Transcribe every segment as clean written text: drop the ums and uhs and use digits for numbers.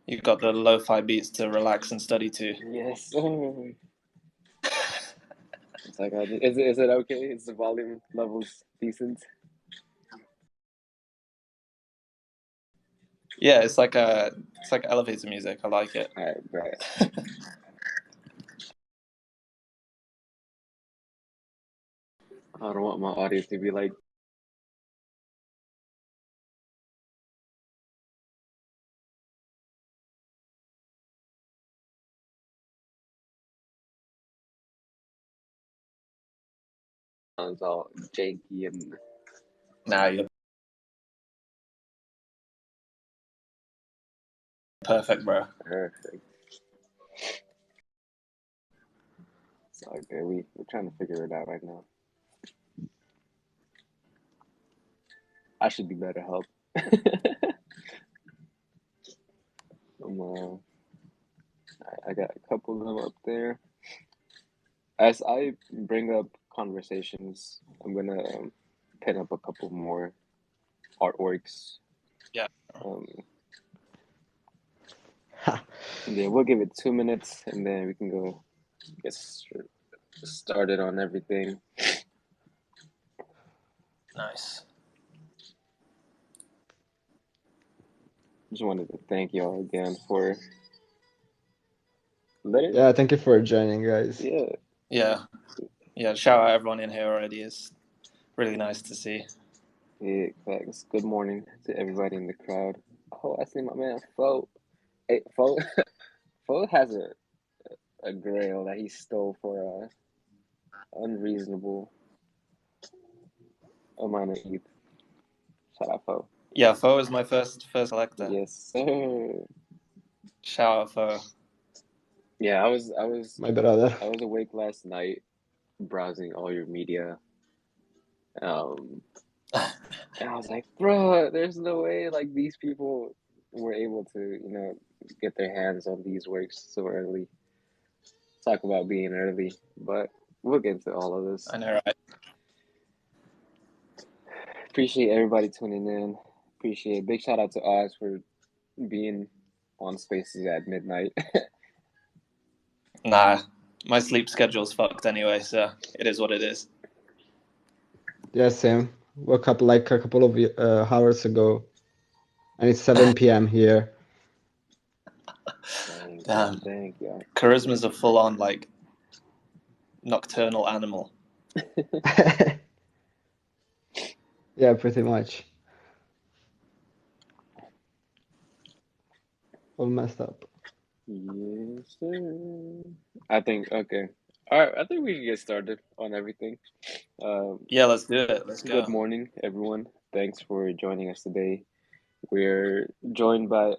You've got the lo-fi beats to relax and study to. Yes. It's like, is it okay? Is the volume levels decent? Yeah, it's like elevator music. I like it. All right, right. I don't want my audience to be like, sounds all janky and Nah, you're perfect, bro. perfect. It's okay. We're trying to figure it out right now. I should be better help. I got a couple of them up there. As I bring up conversations, I'm gonna pin up a couple more artworks. Yeah. Yeah, we'll give it 2 minutes, and then we can go get started on everything. Nice. Just wanted to thank y'all again for letting. Yeah, thank you for joining, guys. Yeah. Shout out everyone in here already. It's really nice to see. Yeah, thanks. Good morning to everybody in the crowd. Oh, I see my man Fo. Hey, Fo. Fo has a grail that he stole for a unreasonable amount of ETH. Shout out, Fo. Yeah, Fo is my first collector. Yes, sir. Shout out Fo. Yeah, I was My brother. I was awake last night browsing all your media. And I was like, bro, there's no way like these people were able to, get their hands on these works so early. Talk about being early, but we'll get into all of this. I know, right? Appreciate everybody tuning in. Appreciate big shout out to Oz for being on Spaces at midnight. Nah, my sleep schedule's fucked anyway, so it is what it is. Yeah, same. Woke up like a couple of hours ago, and it's 7 p.m. here. Damn. Thank you. Charisma's a full-on like nocturnal animal. Yeah, pretty much. All messed up. Yes, sir. I think okay. All right, I think we can get started on everything. Yeah, let's do it. Let's go. Good morning, everyone. Thanks for joining us today. We're joined by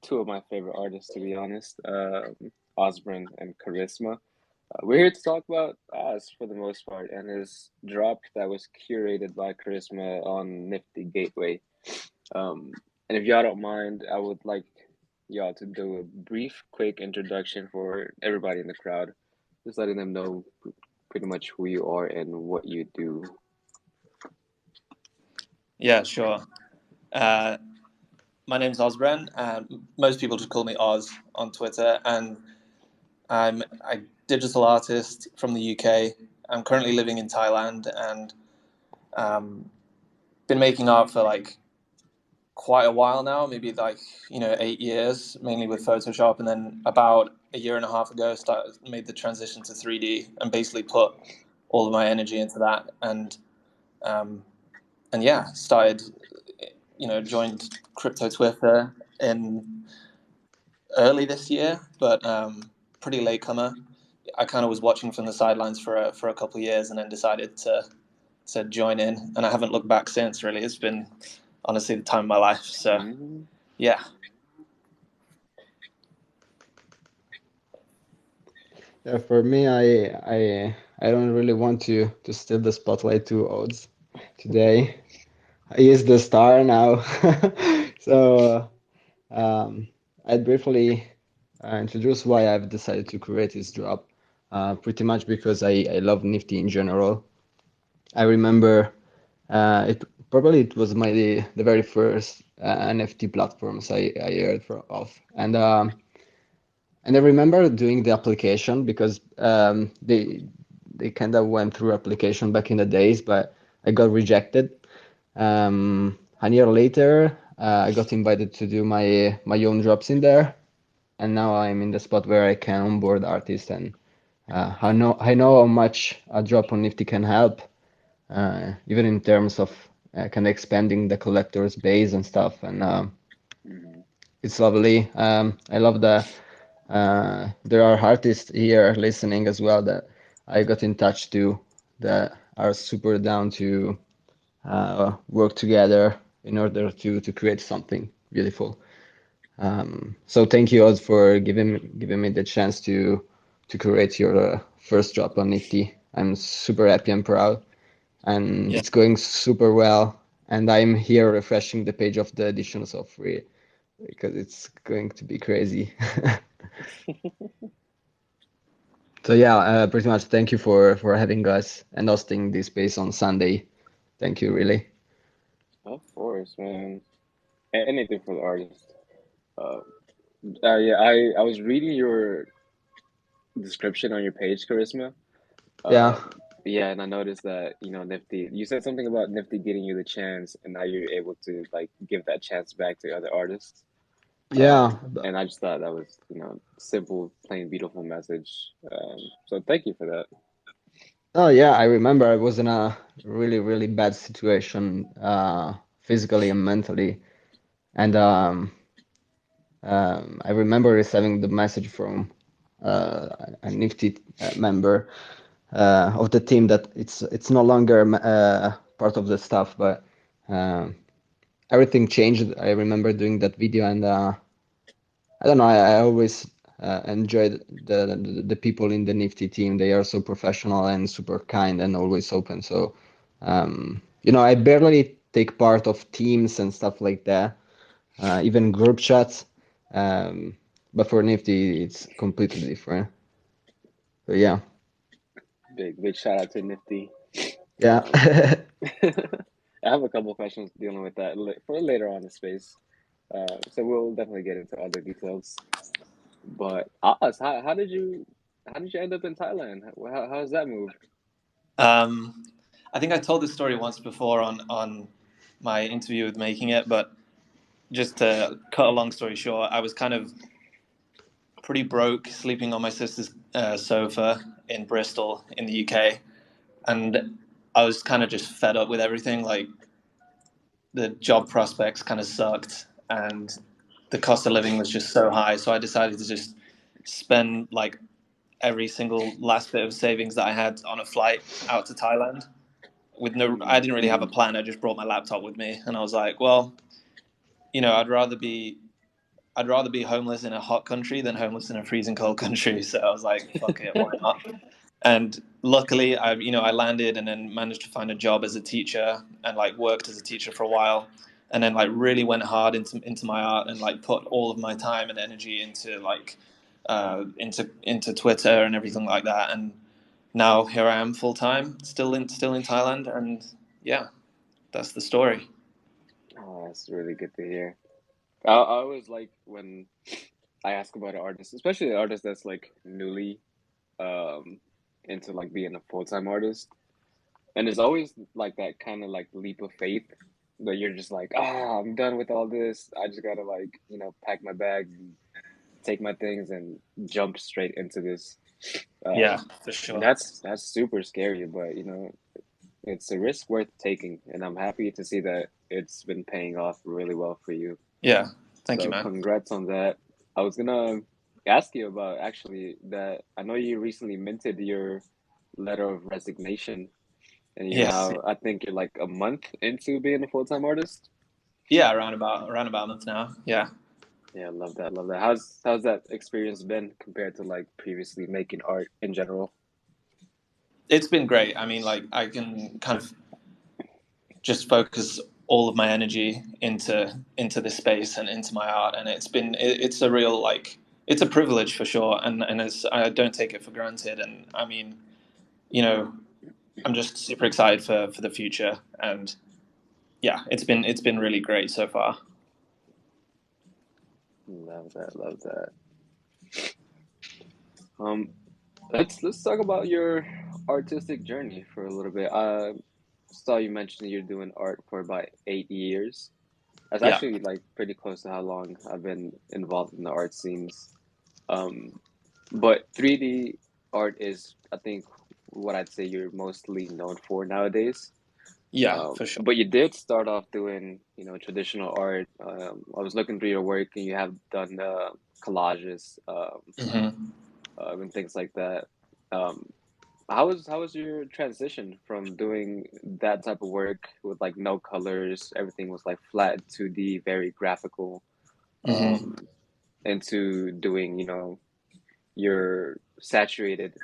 two of my favorite artists, to be honest, Osborne and Charisma. We're here to talk about Oz for the most part and his drop that was curated by Charisma on Nifty Gateway. And if y'all don't mind, I would like y'all to do a brief, quick introduction for everybody in the crowd, just letting them know pretty much who you are and what you do. Yeah, sure. My name's Osborne, and most people just call me Oz on Twitter, and I'm a digital artist from the UK. I'm currently living in Thailand, and been making art for like quite a while now, maybe like 8 years, mainly with Photoshop, and then about a year and a half ago made the transition to 3D and basically put all of my energy into that, and yeah, started joined Crypto Twitter in early this year, but pretty late comer. I kind of was watching from the sidelines for a couple of years, and then decided to join in, and I haven't looked back since. Really, it's been honestly the time of my life. So, yeah. Yeah, for me, I don't really want to steal the spotlight to Oz today. He is the star now. So I'd briefly introduce why I've decided to create this drop. Pretty much because I love Nifty in general. I remember it was the very first NFT platforms I heard of. And I remember doing the application because they kind of went through application back in the days, but I got rejected. A year later, I got invited to do my own drops in there, and now I'm in the spot where I can onboard artists, and I know how much a drop on Nifty can help, even in terms of kind of expanding the collectors base and stuff, and Mhm. it's lovely. I love that there are artists here listening as well that I got in touch to that are super down to work together in order to create something beautiful. So thank you all for giving me the chance to create your first drop on Nifty. I'm super happy and proud, and Yeah. it's going super well. And I'm here refreshing the page of the editions of free because it's going to be crazy. So yeah, pretty much thank you for having us and hosting this space on Sunday. Thank you, really. Of course, man. Anything for the artist. Uh, yeah, I was reading your description on your page, Charisma. Yeah, Um, yeah, and I noticed that, Nifty, you said something about Nifty getting you the chance, and now you're able to like give that chance back to other artists. yeah. And I just thought that was, simple, plain, beautiful message. So thank you for that. Oh yeah, I remember I was in a really, really bad situation, physically and mentally, and I remember receiving the message from uh, a Nifty member of the team that it's no longer part of the stuff, but um, everything changed. I remember doing that video, and I don't know. I always enjoyed the people in the Nifty team. They are so professional and super kind and always open. So, I barely take part of teams and stuff like that, even group chats. Um, but for Nifty, it's completely different. So yeah, Big shout out to Nifty. yeah, Um, I have a couple of questions dealing with that for later on in the space. So we'll definitely get into other details. But Oz, how did you end up in Thailand? How's that move? Um, I think I told this story once before on my interview with Making It, but just to cut a long story short, I was kind of pretty broke, sleeping on my sister's sofa in Bristol in the UK, and I was kind of just fed up with everything. Like the job prospects kind of sucked, and the cost of living was just so high. So I decided to just spend like every single last bit of savings that I had on a flight out to Thailand. With no, I Mm, didn't really have a plan. I just brought my laptop with me, and I was like, well, I'd rather be homeless in a hot country than homeless in a freezing cold country. So I was like, fuck it, why not? And luckily, I landed and then managed to find a job as a teacher and like worked as a teacher for a while, and then like really went hard into my art and like put all of my time and energy into like into Twitter and everything like that. And now here I am full time, still in Thailand, and yeah, that's the story. oh, that's really good to hear. I always like when I ask about an artist, especially an artist that's like newly um into like being a full-time artist. And it's always like that kind of like leap of faith that you're just like, ah, I'm done with all this. I just gotta like, pack my bags and take my things and jump straight into this. Yeah, Um, for and sure. that's super scary, but it's a risk worth taking, and I'm happy to see that it's been paying off really well for you. Yeah, thank you, So man. congrats on that. I was gonna ask you about actually that I know you recently minted your letter of resignation, and you're Yes, now, I think you're like a month into being a full-time artist. yeah, around about a month now. Yeah. Yeah, I love that, love that. How's that experience been compared to like previously making art in general? It's been great. I mean, like I can kind of just focus all of my energy into this space and into my art, and it's a real like it's a privilege for sure, and I don't take it for granted. And I mean, you know, I'm just super excited for the future, and yeah, it's been really great so far. Love that. Love that. Um, let's talk about your artistic journey for a little bit. I saw you mentioned you're doing art for about 8 years. That's Yeah, actually like pretty close to how long I've been involved in the art scenes. Um, but 3D art is, I think, what I'd say you're mostly known for nowadays. yeah, for sure. But you did start off doing, traditional art. I was looking through your work, and you have done collages, Hmm. and things like that. Um, how was your transition from doing that type of work with like no colors, everything was like flat 2D, very graphical, Hmm. um, into doing, your saturated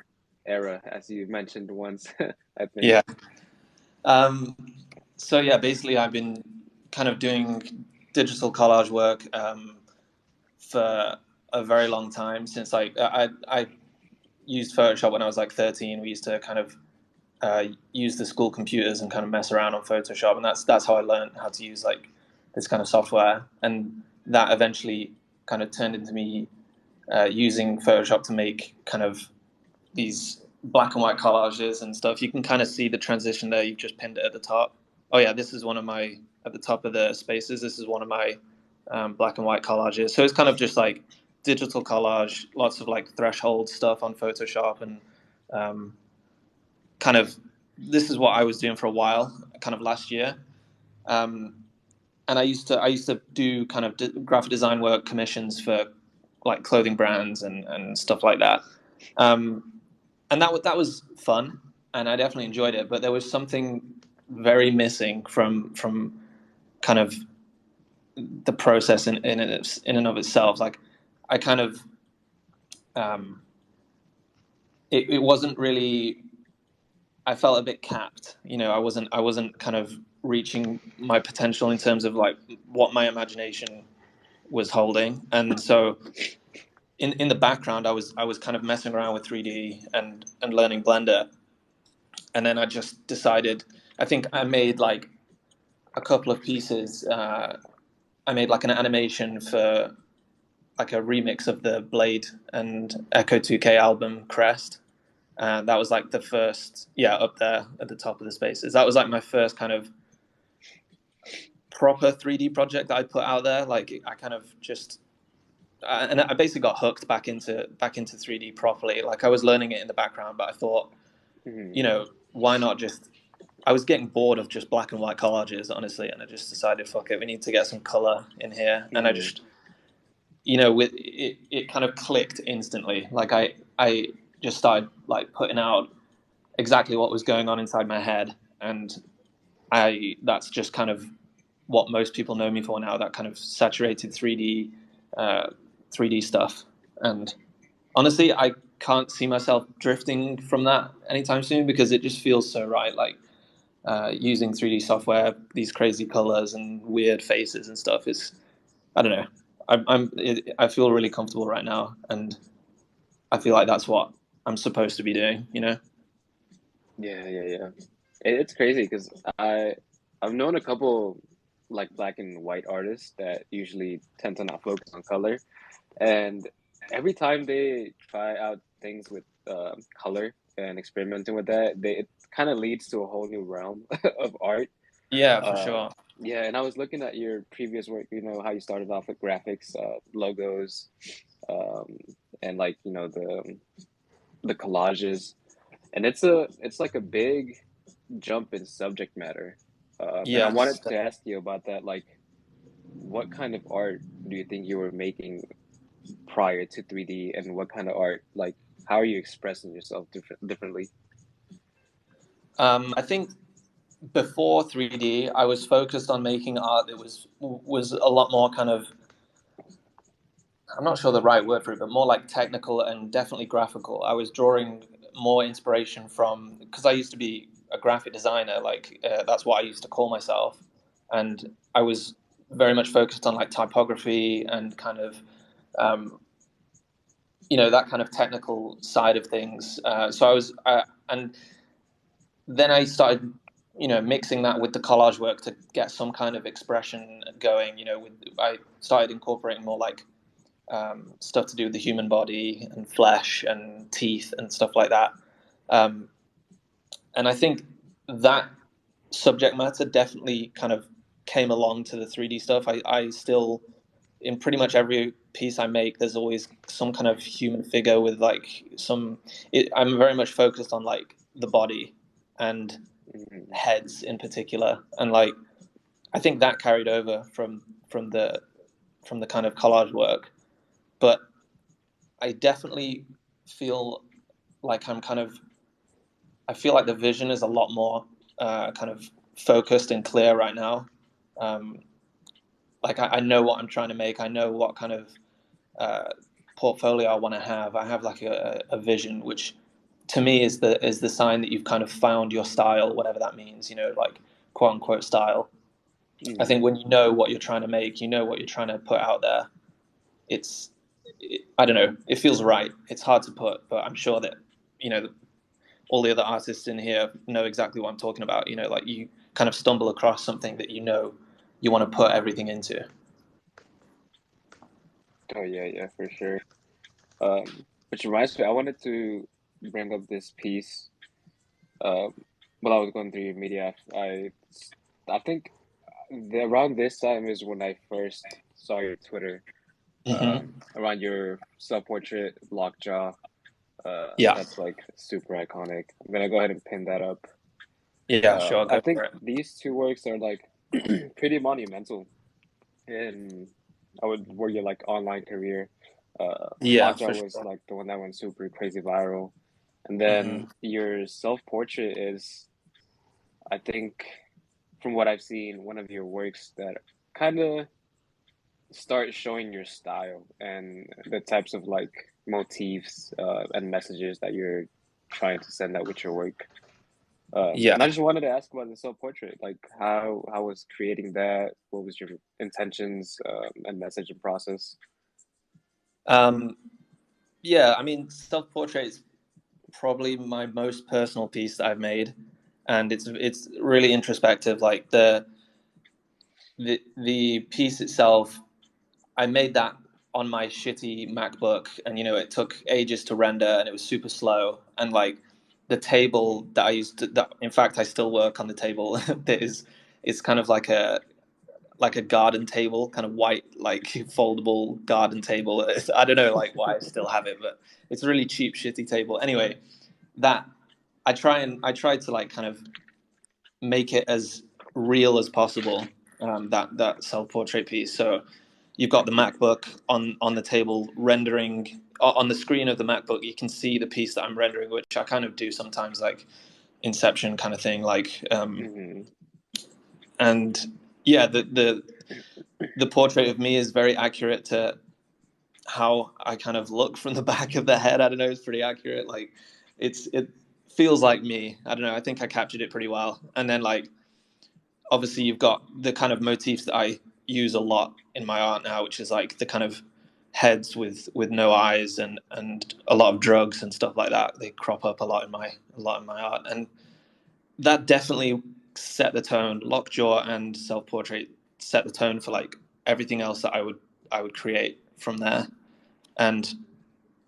era, as you mentioned once, I think. Yeah. Um, so yeah, basically, I've been kind of doing digital collage work for a very long time since I used Photoshop when I was like 13. We used to kind of use the school computers and kind of mess around on Photoshop, and that's how I learned how to use like this kind of software, and that eventually kind of turned into me using Photoshop to make kind of these black and white collages and stuff. You can kind of see the transition there. You've just pinned it at the top. Oh yeah, this is one of my at the top of the spaces. This is one of my black and white collages. So it's kind of just like digital collage, lots of like threshold stuff on Photoshop, and um, kind of this is what I was doing for a while, kind of last year. Um, and I used to do kind of graphic design work commissions for like clothing brands and stuff like that. Um, and that was fun, and I definitely enjoyed it. But there was something very missing from kind of the process in and of itself. Like I kind of um, it wasn't really. I felt a bit capped. I wasn't kind of reaching my potential in terms of like what my imagination was holding, and so in the background I was kind of messing around with 3D and learning Blender, and then I just decided. I think I made like a couple of pieces. I made like an animation for like a remix of the Blade and Echo 2K album Crest. That was like the first, yeah, up there at the top of the spaces. That was like my first kind of proper 3D project that I put out there. Like I kind of just, and I basically got hooked back into 3D properly. Like I was learning it in the background, but I thought, Mhm. why not just I was getting bored of just black and white collages, honestly, and I just decided, fuck it, we need to get some color in here. And I Mhm. just, with it kind of clicked instantly. Like I just started like putting out exactly what was going on inside my head, and that's just kind of what most people know me for now. That kind of saturated uh, 3D stuff, and honestly, I can't see myself drifting from that anytime soon because it just feels so right. Like using 3D software, these crazy colors and weird faces and stuff is, I don't know. I feel really comfortable right now, and I feel like that's what I'm supposed to be doing. Yeah, yeah, yeah. It's crazy because I've known a couple like black and white artists that usually tend to not focus on color, and every time they try out things with color and experimenting with that, it kind of leads to a whole new realm of art. Yeah, for Uh, sure. yeah, and I was looking at your previous work, how you started off with graphics, logos, um, and like, the collages. And it's like a big jump in subject matter. And I Yes. wanted to ask you about that. Like, what kind of art do you think you were making prior to 3D, and what kind of art, like, how are you expressing yourself differently? I think before 3D, I was focused on making art that was a lot more kind of, I'm not sure the right word for it, but more like technical and definitely graphical. I was drawing more inspiration from, because I used to be a graphic designer, like that's what I used to call myself, and I was very much focused on like typography and kind of um, that kind of technical side of things. So and then I started, mixing that with the collage work to get some kind of expression going. I started incorporating more like stuff to do with the human body and flesh and teeth and stuff like that. Um, and I think that subject matter definitely kind of came along to the 3D stuff. I still, in pretty much every piece I make, there's always some kind of human figure with like I'm very much focused on like the body and heads in particular, and like I think that carried over from the from the kind of collage work. But I definitely feel like I feel like the vision is a lot more kind of focused and clear right now. Um, like I know what I'm trying to make. I know what kind of uh, portfolio I want to have. I have like a vision, which to me is the sign that you've kind of found your style, whatever that means. You know, like quote unquote style. I think when you know what you're trying to make, you know what you're trying to put out there. I don't know. It feels right. It's hard to put, but I'm sure that you know all the other artists in here know exactly what I'm talking about. You know, like you kind of stumble across something that you know you want to put everything into. Oh yeah, for sure. Which reminds me, I wanted to bring up this piece. Um, while I was going through your media, I think around this time is when I first saw your Twitter. Mm-hmm. Around your self-portrait, lockjaw. Yeah, That's like super iconic. I'm gonna go ahead and pin that up. yeah, sure, I go think for it. these two works are like pretty monumental in I would were your like online career. Yeah, Lockjaw for was sure. like the one that went super crazy viral, and Mm-hmm. then your self-portrait is, I think, from what I've seen, one of your works that kind of start showing your style and the types of like motifs and messages that you're trying to send out with your work. And I Yeah. just wanted to ask about the self portrait. Like, how was creating that? What was your intentions and message and process? Um, yeah, I mean, self-portrait is probably my most personal piece that I've made, and it's really introspective. Like the piece itself, I made that on my shitty MacBook, and you know it took ages to render, and it was super slow. And like the table that I used to, that in fact I still work on the table. That is, it's kind of like a garden table, kind of white, like foldable garden table. I don't know like why I still have it, but it's a really cheap, shitty table. Anyway, that I tried to like kind of make it as real as possible. That self portrait piece. So you've got the MacBook on the table rendering on the screen of the MacBook. You can see the piece that I'm rendering, which I kind of do sometimes, like Inception kind of thing. Like, Mm-hmm. and yeah, the portrait of me is very accurate to how I kind of look from the back of the head. I don't know, it's pretty accurate. Like, it feels like me. I don't know. I think I captured it pretty well. And then like obviously you've got the kind of motifs that I use a lot in my art now, which is like the kind of heads with no eyes and a lot of drugs and stuff like that. They crop up a lot in my art, and that definitely set the tone. Lockjaw and self portrait set the tone for like everything else that I would create from there. And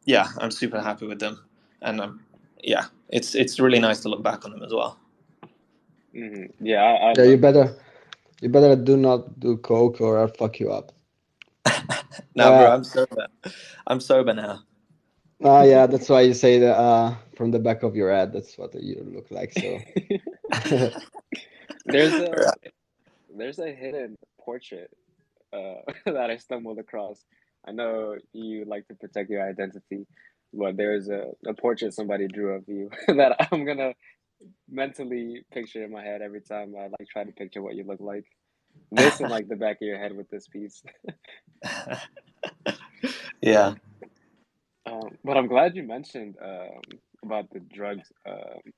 yeah, I'm super happy with them, and yeah, it's really nice to look back on them as well. Mm-hmm. Yeah, I Yeah, love those. you better do not do coke or I'll fuck you up. Now, bro, Uh, I'm sober. I'm sober now. yeah, that's why you say that from the back of your head. That's what you look like. So, There's a Right. there's a hidden portrait that I stumbled across. I know you like to protect your identity, but there's a portrait somebody drew of you that I'm gonna mentally picture in my head every time I like try to picture what you look like. This and like the back of your head with this piece. Yeah. But I'm glad you mentioned about the drugs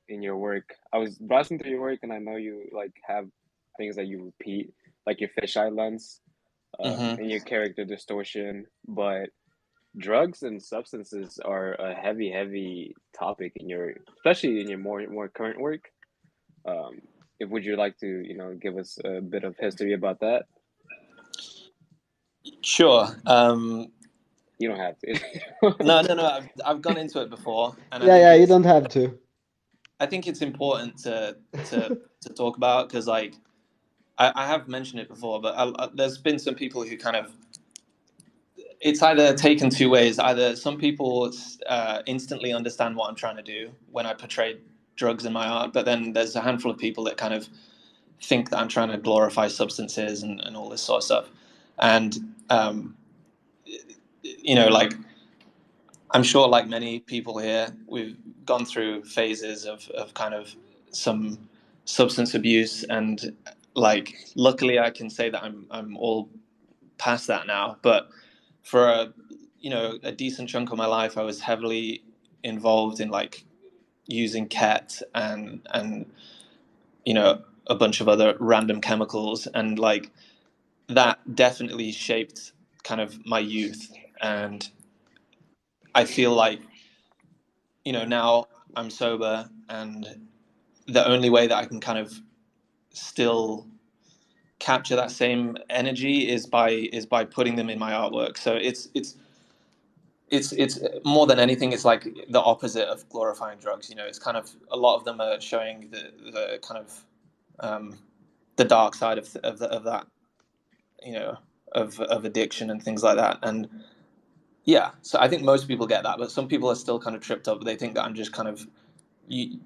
in your work. I was browsing through your work, and I know you like have things that you repeat, like your fisheye lens Hmm. and your character distortion. But drugs and substances are a heavy topic in your, especially in your more current work. Um, if would you like to, give us a bit of history about that? Sure. You don't have to. No, no, no. I've gone into it before, and Yeah, yeah, you don't have to. I think it's important to talk about because like I have mentioned it before, but there's been some people who kind of it's either taken two ways. Either some people instantly understand what I'm trying to do when I portray drugs in my art, but then there's a handful of people that kind of think that I'm trying to glorify substances and all this sort of stuff. And like I'm sure, like many people here, we've gone through phases of kind of some substance abuse, and like luckily I can say that I'm all past that now. But for a decent chunk of my life, I was heavily involved in like using ket and a bunch of other random chemicals, and like that definitely shaped kind of my youth. And I feel like now I'm sober, and the only way that I can kind of still capture that same energy is by putting them in my artwork. So it's more than anything, it's like the opposite of glorifying drugs. It's kind of a lot of them are showing the kind of the dark side of that, of addiction and things like that. And yeah, so I think most people get that, but some people are still kind of tripped up. They think that I'm just kind of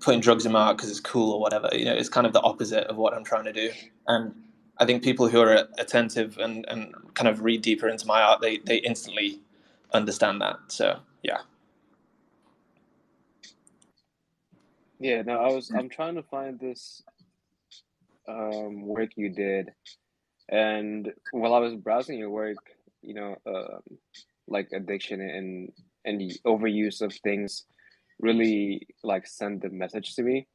putting drugs in my art because it's cool or whatever. It's kind of the opposite of what I'm trying to do. And I think people who are attentive and kind of read deeper into my art, they instantly understand that. So yeah. Yeah, no, I'm trying to find this work you did, and while I was browsing your work, you know, like addiction and the overuse of things really like send the message to me.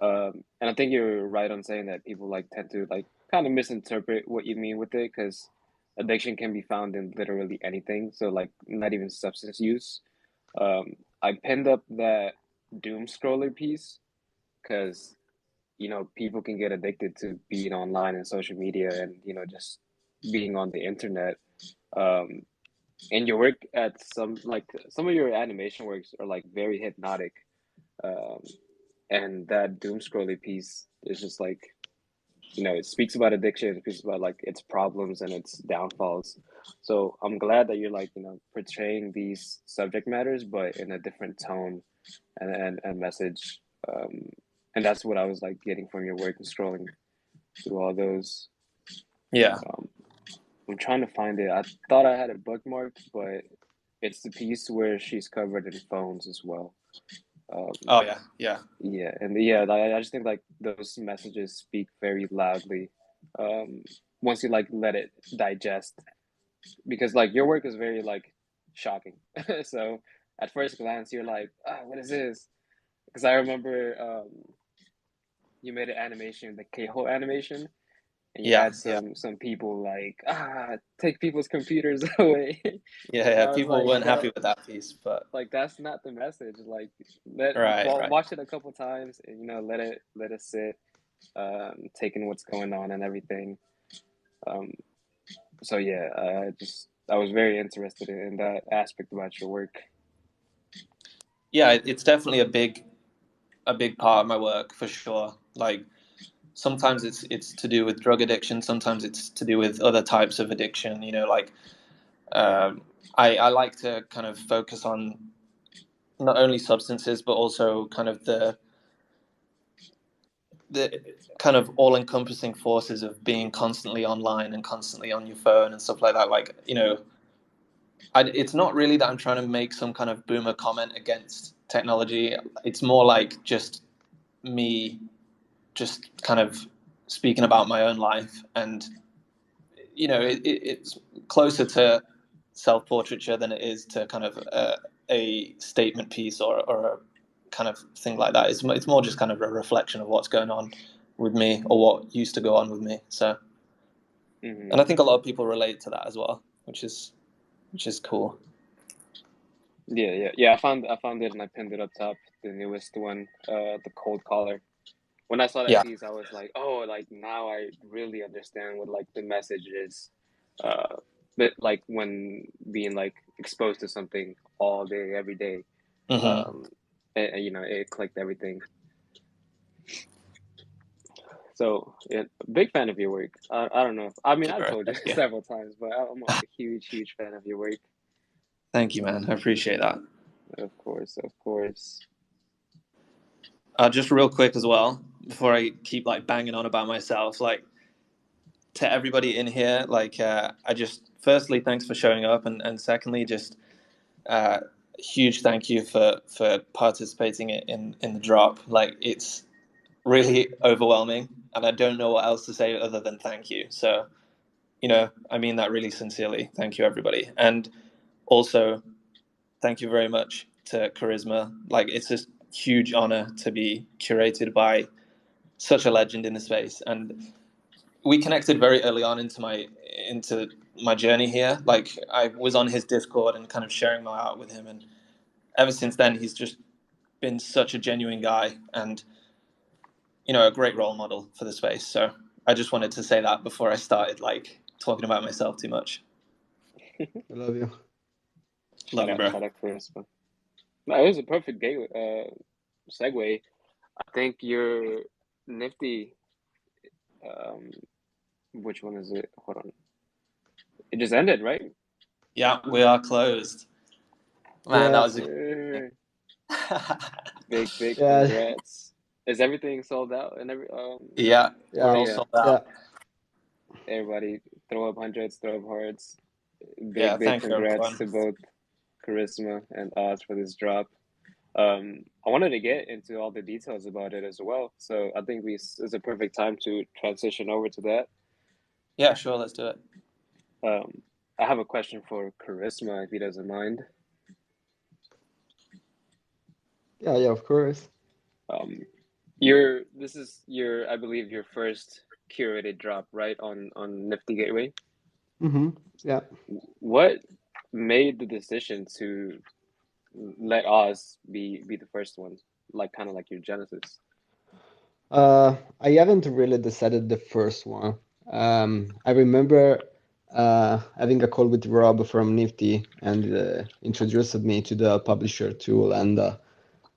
And I think you're right on saying that people like tend to like kind of misinterpret what you mean with it because addiction can be found in literally anything. So like not even substance use. I pinned up that doom scroller piece because people can get addicted to being online and social media and just being on the internet. Um, and your work at some of your animation works are like very hypnotic. Um, and that doom scrolling piece is just like it speaks about addiction, it speaks about like its problems and its downfalls. So I'm glad that you're like portraying these subject matters but in a different tone and message. um and that's what I was like getting from your work and scrolling through all those. Yeah. um I'm trying to find it. I thought I had it bookmarked, but it's the piece where she's covered in phones as well. um Oh yeah. Yeah. Yeah, and yeah, I just think like those messages speak very loudly. Um, Once you like let it digest, because like your work is very like shocking. So at first glance, you're like, what is this? Because I remember you made an animation, the K-hole animation, and you Yeah. had Yeah. some people like, take people's computers away. Yeah. And Yeah. I was People like, weren't that happy with that piece, but like that's not the message. Like let right. Right. watch it a couple times and let it sit, taking what's going on and everything. Um, so yeah, I was very interested in that aspect about your work. Yeah, it's definitely a big part of my work for sure. Like sometimes it's to do with drug addiction, sometimes it's to do with other types of addiction. Like um, I like to kind of focus on not only substances but also kind of the kind of all-encompassing forces of being constantly online and constantly on your phone and stuff like that. Like it's not really that I'm trying to make some kind of boomer comment against technology. It's more like just me just kind of speaking about my own life. And it's closer to self-portraiture than it is to kind of a statement piece or a kind of thing like that. It's more just kind of a reflection of what's going on with me or what used to go on with me. So, Hmm. and I think a lot of people relate to that as well, which is cool. Yeah. I found it and I pinned it up top, the newest one, the cold collar. When I saw that Yeah. piece, I was like, oh, like now I really understand what like the message is. But like when being like exposed to something all day, every day. Mm-hmm. And, it clicked everything. So, yeah, big fan of your work. I don't know. I mean, Thank you, I've bro. told you Thank you. several times, but I'm a huge, huge fan of your work. Thank you, man. I appreciate that. Of course, of course. Just real quick as well, before I keep like banging on about myself, like to everybody in here, like I just firstly thanks for showing up, and secondly just uh, huge thank you for participating in the drop. Like it's really overwhelming, and I don't know what else to say other than thank you. So I mean that really sincerely. Thank you, everybody, and also thank you very much to Charisma. Like it's a huge honor to be curated by such a legend in the space, and we connected very early on into my journey here. Like I was on his Discord and kind of sharing my art with him, and ever since then he's just been such a genuine guy and a great role model for the space. So I just wanted to say that before I started like talking about myself too much. I love you. Love you, bro. Shout out, Charisma. No, it was a perfect segue. I think you're nifty. Um, which one is it? Hold on. It just ended, right? Yeah, we are closed. Man, that Yeah, was Sir. Big yeah, congrats. Is everything sold out and yeah, we're yeah, all yeah, sold yeah. out. everybody throw up hundreds, throw up hearts. Yeah, Big thank you, congrats everyone. to both Charisma and Oz for this drop. I wanted to get into all the details about it as well. So I think it's a perfect time to transition over to that. Yeah, sure, let's do it. I have a question for Charisma, if he doesn't mind. Yeah, yeah, of course. Um, this is I believe your first curated drop, right, on Nifty Gateway. Mm-hmm. Yeah. What made the decision to let Oz be the first one, like kind of like your Genesis? I haven't really decided the first one. I remember having a call with Rob from Nifty and introduced me to the publisher tool. And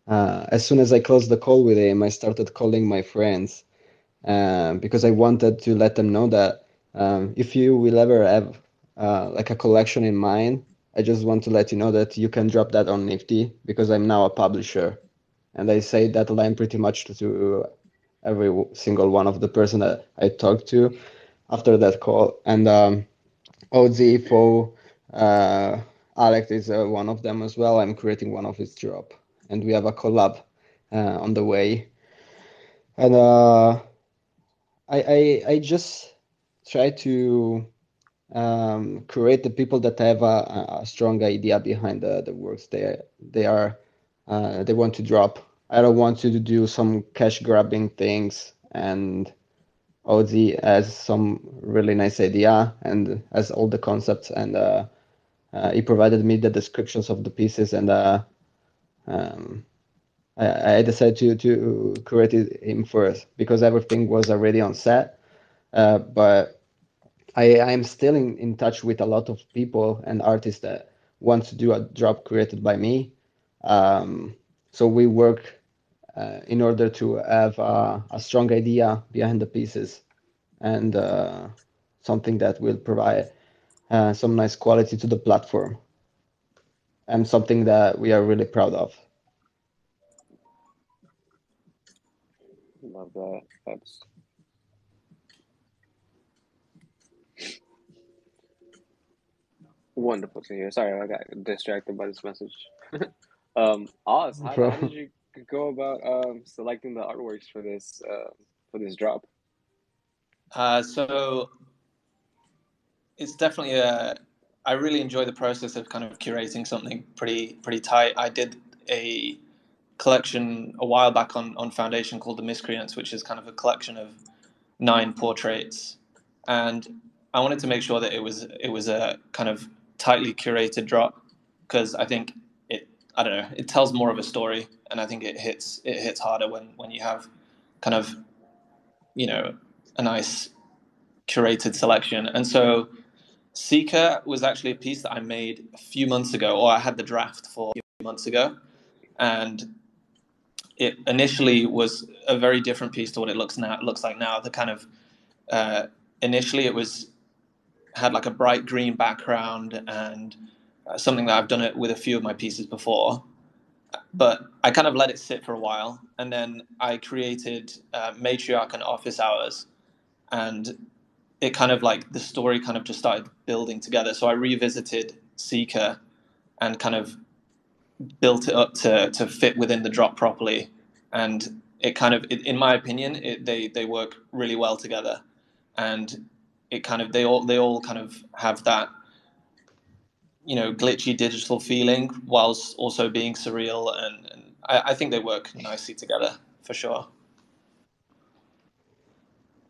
as soon as I closed the call with him, I started calling my friends because I wanted to let them know that if you will ever have like a collection in mind, I just want to let you know that you can drop that on Nifty because I'm now a publisher. And I say that line pretty much to every single one of the person that I talked to after that call. And OZ, Fo, uh, Alex is one of them as well. I'm creating one of his drop, and we have a collab on the way. And I just try to create the people that have a strong idea behind the works they want to drop. I don't want to do some cash grabbing things, and Ozzy has some really nice idea and has all the concepts, and he provided me the descriptions of the pieces, and um, I decided to create him first because everything was already on set. But I'm still in touch with a lot of people and artists that want to do a drop created by me. So we work in order to have a strong idea behind the pieces and something that will provide some nice quality to the platform and something that we are really proud of. Love that. That's wonderful to hear. Sorry, I got distracted by this message. Oz, how did you go about selecting the artworks for this drop? So it's definitely I really enjoy the process of kind of curating something pretty tight. I did a collection a while back on Foundation called The Miscreants, which is kind of a collection of 9 portraits, and I wanted to make sure that it was a kind of tightly curated drop because I think I don't know, it tells more of a story, and I think it hits harder when you have kind of a nice curated selection. And so Seeker was actually a piece that I made a few months ago, or I had the draft for a few months ago, and it initially was a very different piece to what it looks like now. The kind of initially it had like a bright green background and something that I've done it with a few of my pieces before, but I kind of let it sit for a while, and then I created Matriarch and Office Hours, and it kind of like the story kind of just started building together. So I revisited Seeker and kind of built it up to fit within the drop properly, and it kind of, in my opinion, they work really well together, and it kind of they all kind of have that, you know, glitchy digital feeling whilst also being surreal, and I think they work nicely together for sure.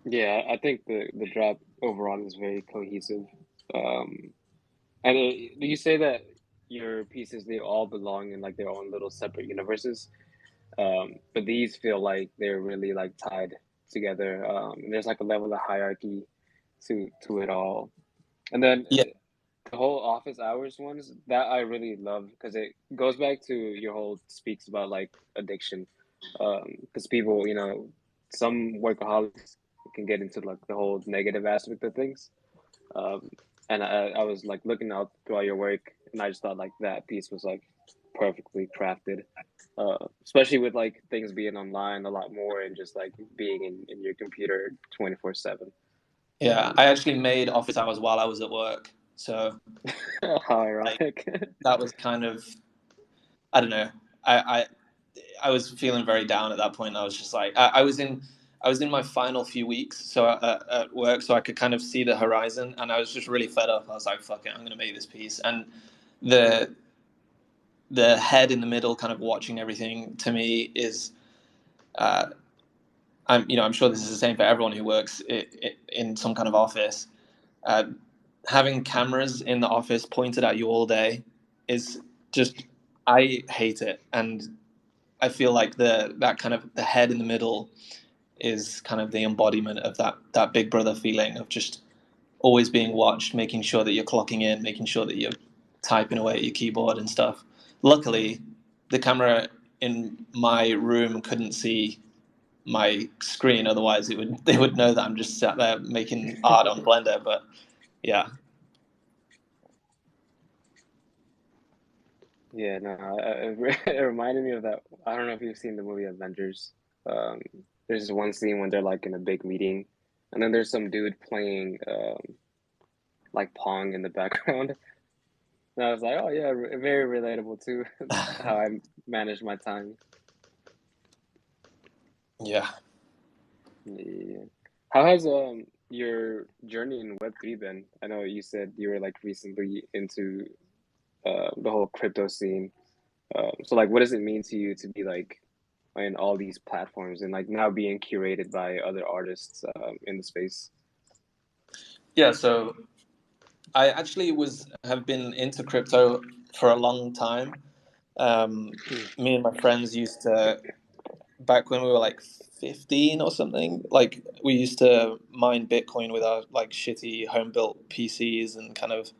Yeah, I think the drop overall is very cohesive. Um, and do you say that your pieces they all belong in like their own little separate universes? But these feel like they're really like tied together. And there's like a level of hierarchy to it all. And then Yeah, the whole office hours ones that I really love because it goes back to your whole speaks about like addiction. Because people, you know, some workaholics can get into like the whole negative aspect of things. Um, and I was like looking out through all your work, and I just thought like that piece was like perfectly crafted. Especially with like things being online a lot more and just like being in your computer 24/7. yeah, I actually made Office Hours while I was at work, so How like ironic. that was kind of, I don't know. I was feeling very down at that point. I was just like, I was in my final few weeks, so at work, so I could kind of see the horizon, and I was just really fed up. I was like, fuck it, I'm gonna make this piece. And the the head in the middle, kind of watching everything, to me is, uh, I'm sure this is the same for everyone who works in some kind of office. Uh, Having cameras in the office pointed at you all day is just, I hate it, and I feel like that kind of the head in the middle is kind of the embodiment of that big brother feeling of just always being watched, making sure that you're clocking in, making sure that you're typing away at your keyboard and stuff. Luckily, the camera in my room couldn't see my screen, otherwise they would know that I'm just sat there making art on Blender. But yeah. Yeah, no, it reminded me of that. I don't know if you've seen the movie Avengers. Um, there's this one scene when they're like in a big meeting, and then there's some dude playing like Pong in the background. And I was like, oh yeah, very relatable to how I manage my time. Yeah. Yeah. How has your journey in Web3 been? I know you said you were like recently into the whole crypto scene. So like, what does it mean to you to be like in all these platforms and like now being curated by other artists in the space? Yeah, so I actually have been into crypto for a long time. Me and my friends used to, back when we were like 15 or something, like we used to mine Bitcoin with our like shitty home built PCs, and kind of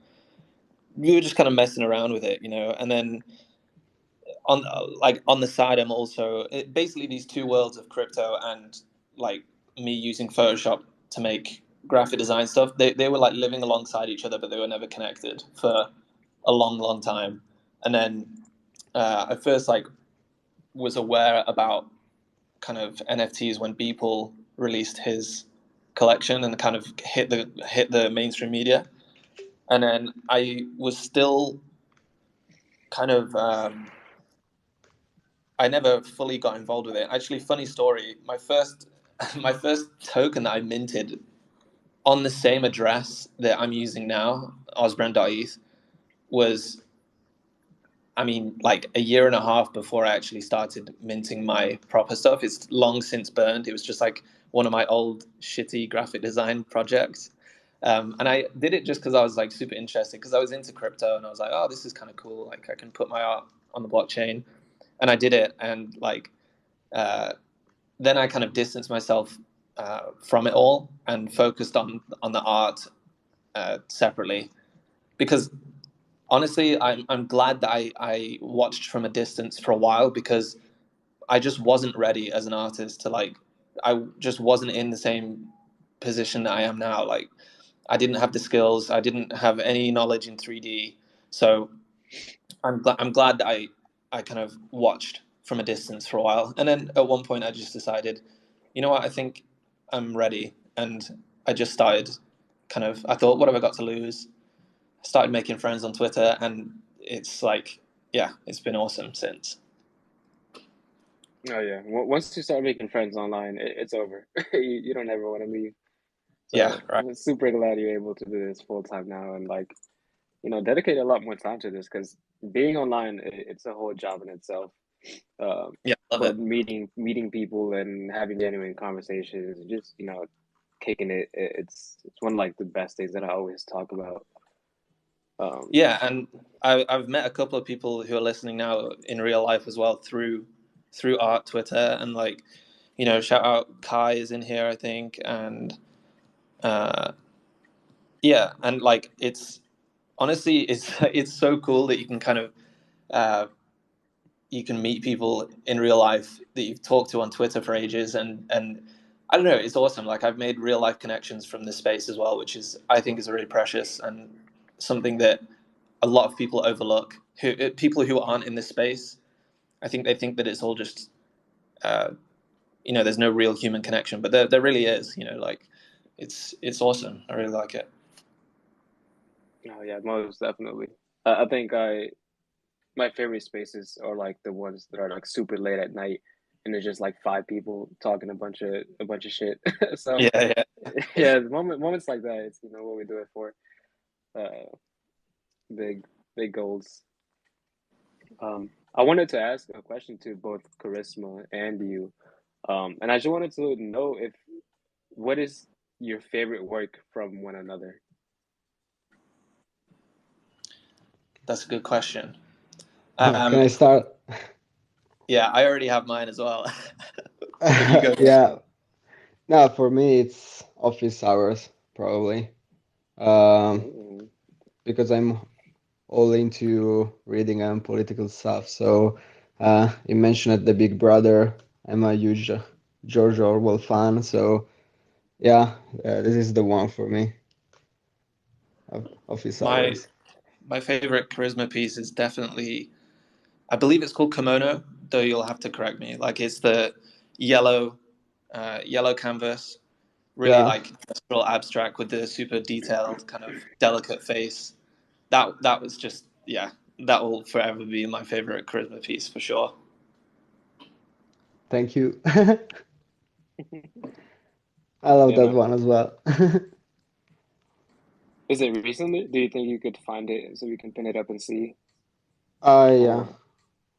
we were just kind of messing around with it, you know. And then on like on the side, I'm also basically these two worlds of crypto and like me using Photoshop to make graphic design stuff. They were like living alongside each other, but they were never connected for a long time. And then I first like was aware about kind of NFTs when Beeple released his collection and kind of hit the mainstream media. And then I was still kind of I never fully got involved with it. Actually, funny story. My first my first token that I minted on the same address that I'm using now, osbrand.eth, was, I mean, like a year and a half before I actually started minting my proper stuff. It's long since burned. It was just like one of my old shitty graphic design projects. And I did it just because I was like super interested, because I was into crypto and I was like, oh, this is kind of cool. Like I can put my art on the blockchain. And I did it. And like, uh, then I kind of distanced myself from it all and focused on the art separately. because honestly, I'm glad that I watched from a distance for a while, because I just wasn't ready as an artist to like. I just wasn't in the same position that I am now. Like, I didn't have the skills. I didn't have any knowledge in 3D. So I'm glad that I kind of watched from a distance for a while, and then at one point I just decided, you know what, I think I'm ready, and I just started. Kind of, I thought, what have I got to lose? I started making friends on Twitter, and it's like, yeah, it's been awesome since. Oh yeah. Once you start making friends online, it's over. You don't ever want to leave. Yeah, So right. I'm super glad you're able to do this full time now and like, dedicate a lot more time to this because being online, it's a whole job in itself. Yeah, love But it. meeting people and having genuine conversations, just kicking it. It's one of like the best things that I always talk about. Yeah, and I've met a couple of people who are listening now in real life as well through art Twitter, and like, shout out Kai is in here, I think, and uh, yeah, and like it's honestly it's so cool that you can kind of uh, you can meet people in real life that you've talked to on Twitter for ages, and I don't know, it's awesome. Like, I've made real life connections from this space as well, which is, I think, is really precious and something that a lot of people overlook. People who aren't in this space, I think they think that it's all just uh, there's no real human connection, but there really is. Like, it's awesome. I really like it. Oh yeah, most definitely. I think my favorite spaces are like the ones that are like super late at night and there's just like five people talking a bunch of shit. So Yeah, yeah. yeah, the moments like that, it's what we do it for. Uh, big big goals. I wanted to ask a question to both Charisma and you. And I just wanted to know if what is your favorite work from one another? That's a good question. Can I start? Yeah, I already have mine as well. But you go. Yeah. No, for me it's office hours probably. Um, Mm, because I'm all into reading and political stuff. So you mentioned the Big Brother. I'm a huge George Orwell fan. So yeah, this is the one for me. Office My hours. my favorite charisma piece is definitely, I believe it's called Kimono, though you'll have to correct me. Like, it's the yellow yellow canvas, really Yeah, like real abstract with the super detailed kind of delicate face. That was just, yeah, that will forever be my favorite charisma piece for sure. thank you. I love yeah, that man. one as well. Is it recently? Do you think you could find it so we can pin it up and see? Yeah.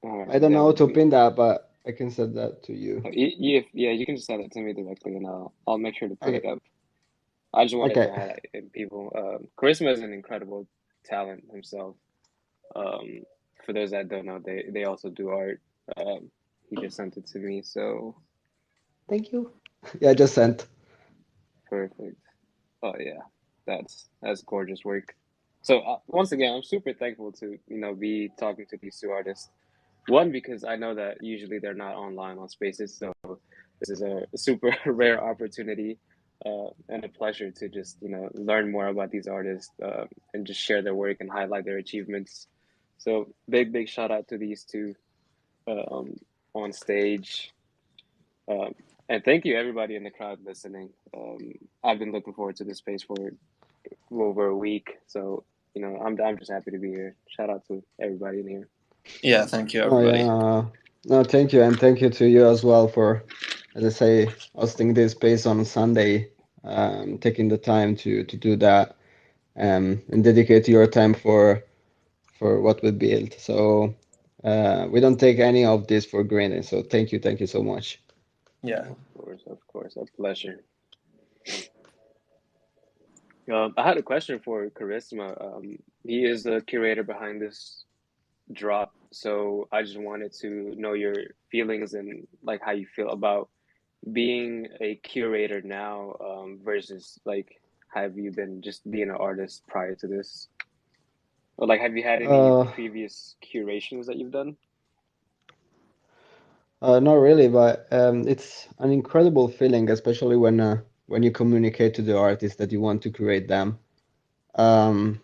Or all I right, don't know that how would to be. pin that, but I can send that to you. Yeah, you can just send it to me directly, and I'll make sure to put it Okay. up. I just wanted to Okay. highlight in people. Charisma is an incredible talent himself. Um, for those that don't know, they also do art. He just sent it to me, so Thank you. Yeah, I just sent. perfect. Oh yeah, that's gorgeous work. So once again, I'm super thankful to be talking to these two artists. One, because I know that usually they're not online on Spaces, so this is a super rare opportunity and a pleasure to just learn more about these artists and just share their work and highlight their achievements. So big shout out to these two um, on stage. Um, and thank you everybody in the crowd listening. I've been looking forward to this space for over a week, so I'm just happy to be here. Shout out to everybody in here. Yeah, thank you, Oh everybody. yeah. No, thank you, and thank you to you as well for, as I say, hosting this space on Sunday, taking the time to do that, and dedicate your time for what we built. So we don't take any of this for granted. So thank you so much. Yeah. Of course, a pleasure. I had a question for Charisma. He is the curator behind this drop, so I just wanted to know your feelings and like how you feel about being a curator now, versus like have you been just being an artist prior to this? Or like, have you had any Uh, previous curations that you've done? Not really, but it's an incredible feeling, especially when you communicate to the artist that you want to create them. Um,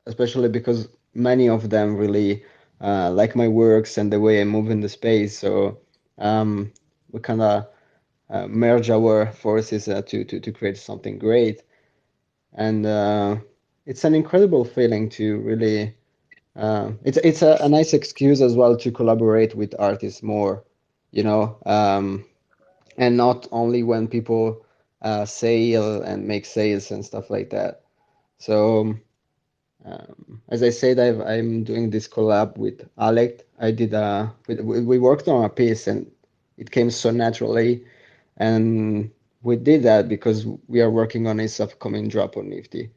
Especially because many of them really like my works and the way I move in the space. So we kind of merge our forces to create something great. And it's an incredible feeling to really. It's a nice excuse as well to collaborate with artists more, you know, and not only when people sail and make sales and stuff like that. So. As I said, I'm doing this collab with Alec. We worked on a piece and it came so naturally. And we did that because we are working on his upcoming drop on Nifty.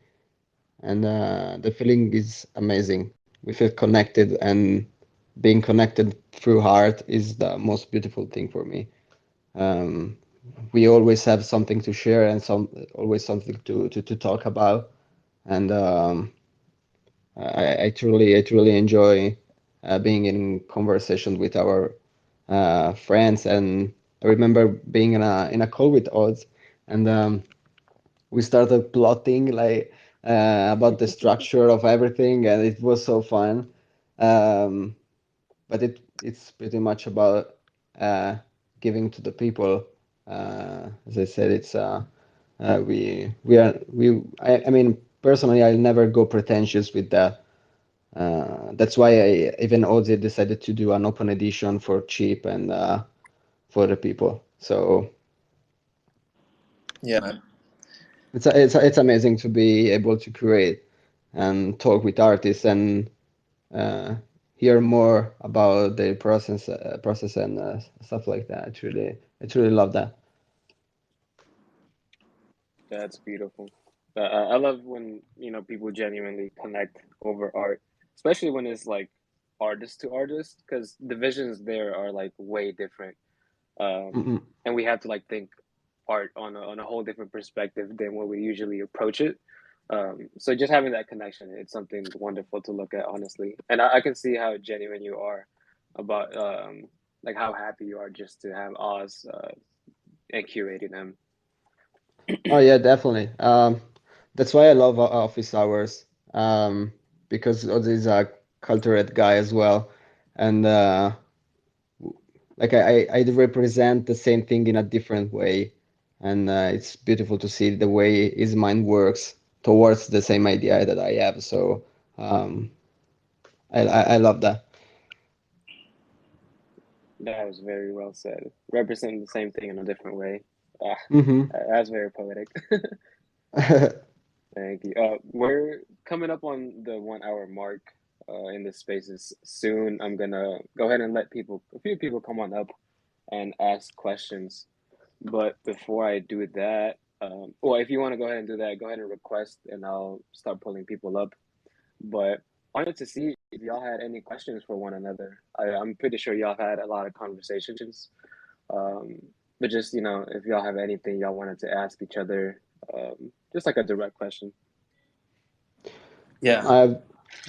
And the feeling is amazing. We feel connected, and being connected through art is the most beautiful thing for me. Um, we always have something to share and always something to talk about. And I truly enjoy being in conversation with our friends. And I remember being in a call with Odds, and we started plotting like about the structure of everything, and it was so fun. Um, but it's pretty much about uh, giving to the people. As I said, it's I mean, personally, I'll never go pretentious with that. That's why even Ozzy decided to do an open edition for cheap and for the people. So Yeah, man. it's amazing to be able to create and talk with artists and uh, hear more about their process and stuff like that. I truly love that. That's beautiful. I love when, people genuinely connect over art, especially when it's like artist to artist, because the visions there are like way different. Mm-mm. And we have to like think art on a whole different perspective than what we usually approach it. So just having that connection, it's something wonderful to look at, honestly. And I can see how genuine you are about like how happy you are just to have Oz and curating them. Oh yeah, definitely. That's why I love office hours. Because Ozzy is a cultured guy as well, and like I represent the same thing in a different way, and it's beautiful to see the way his mind works towards the same idea that I have. So um, I love that. That was very well said. Representing the same thing in a different way. Ah, Hmm. that's very poetic. Thank you. We're coming up on the 1 hour mark in this spaces soon. I'm gonna go ahead and let a few people come on up and ask questions. But before I do that, well, if you want to go ahead and do that, go ahead and request, and I'll start pulling people up. But I wanted to see if y'all had any questions for one another. I'm pretty sure y'all had a lot of conversations. Um, but just, if y'all have anything y'all wanted to ask each other, just like a direct question. Yeah. I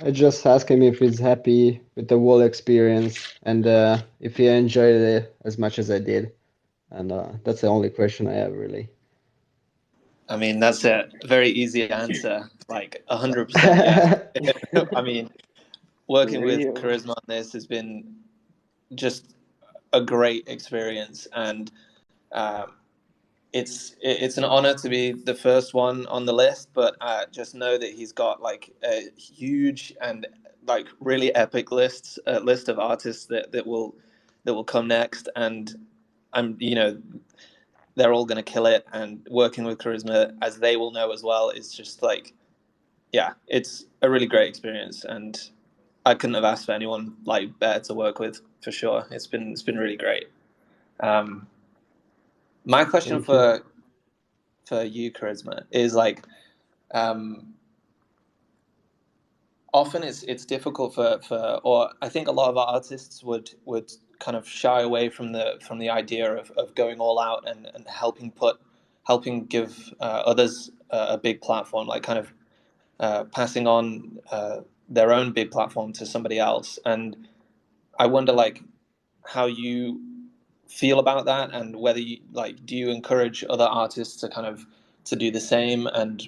I just asked him if he's happy with the whole experience and if he enjoyed it as much as I did, and that's the only question I have really. I mean, that's a very easy answer. Like 100% yes. I mean, working with Real. Charisma on this has been just a great experience, and um, it's an honor to be the first one on the list. But just know that he's got like a huge and like really epic list of artists that will come next, and I'm they're all going to kill it. And working with Charisma, as they will know as well, is just like, yeah, it's a really great experience, and I couldn't have asked for anyone like better to work with for sure. It's been really great. Um, my question Thank you. for you, Charisma, is like, um, often it's difficult for or I think a lot of artists would kind of shy away from the idea of going all out and helping give others a big platform, like kind of passing on their own big platform to somebody else. And I wonder like how you feel about that, and whether you like, do you encourage other artists to kind of to do the same? And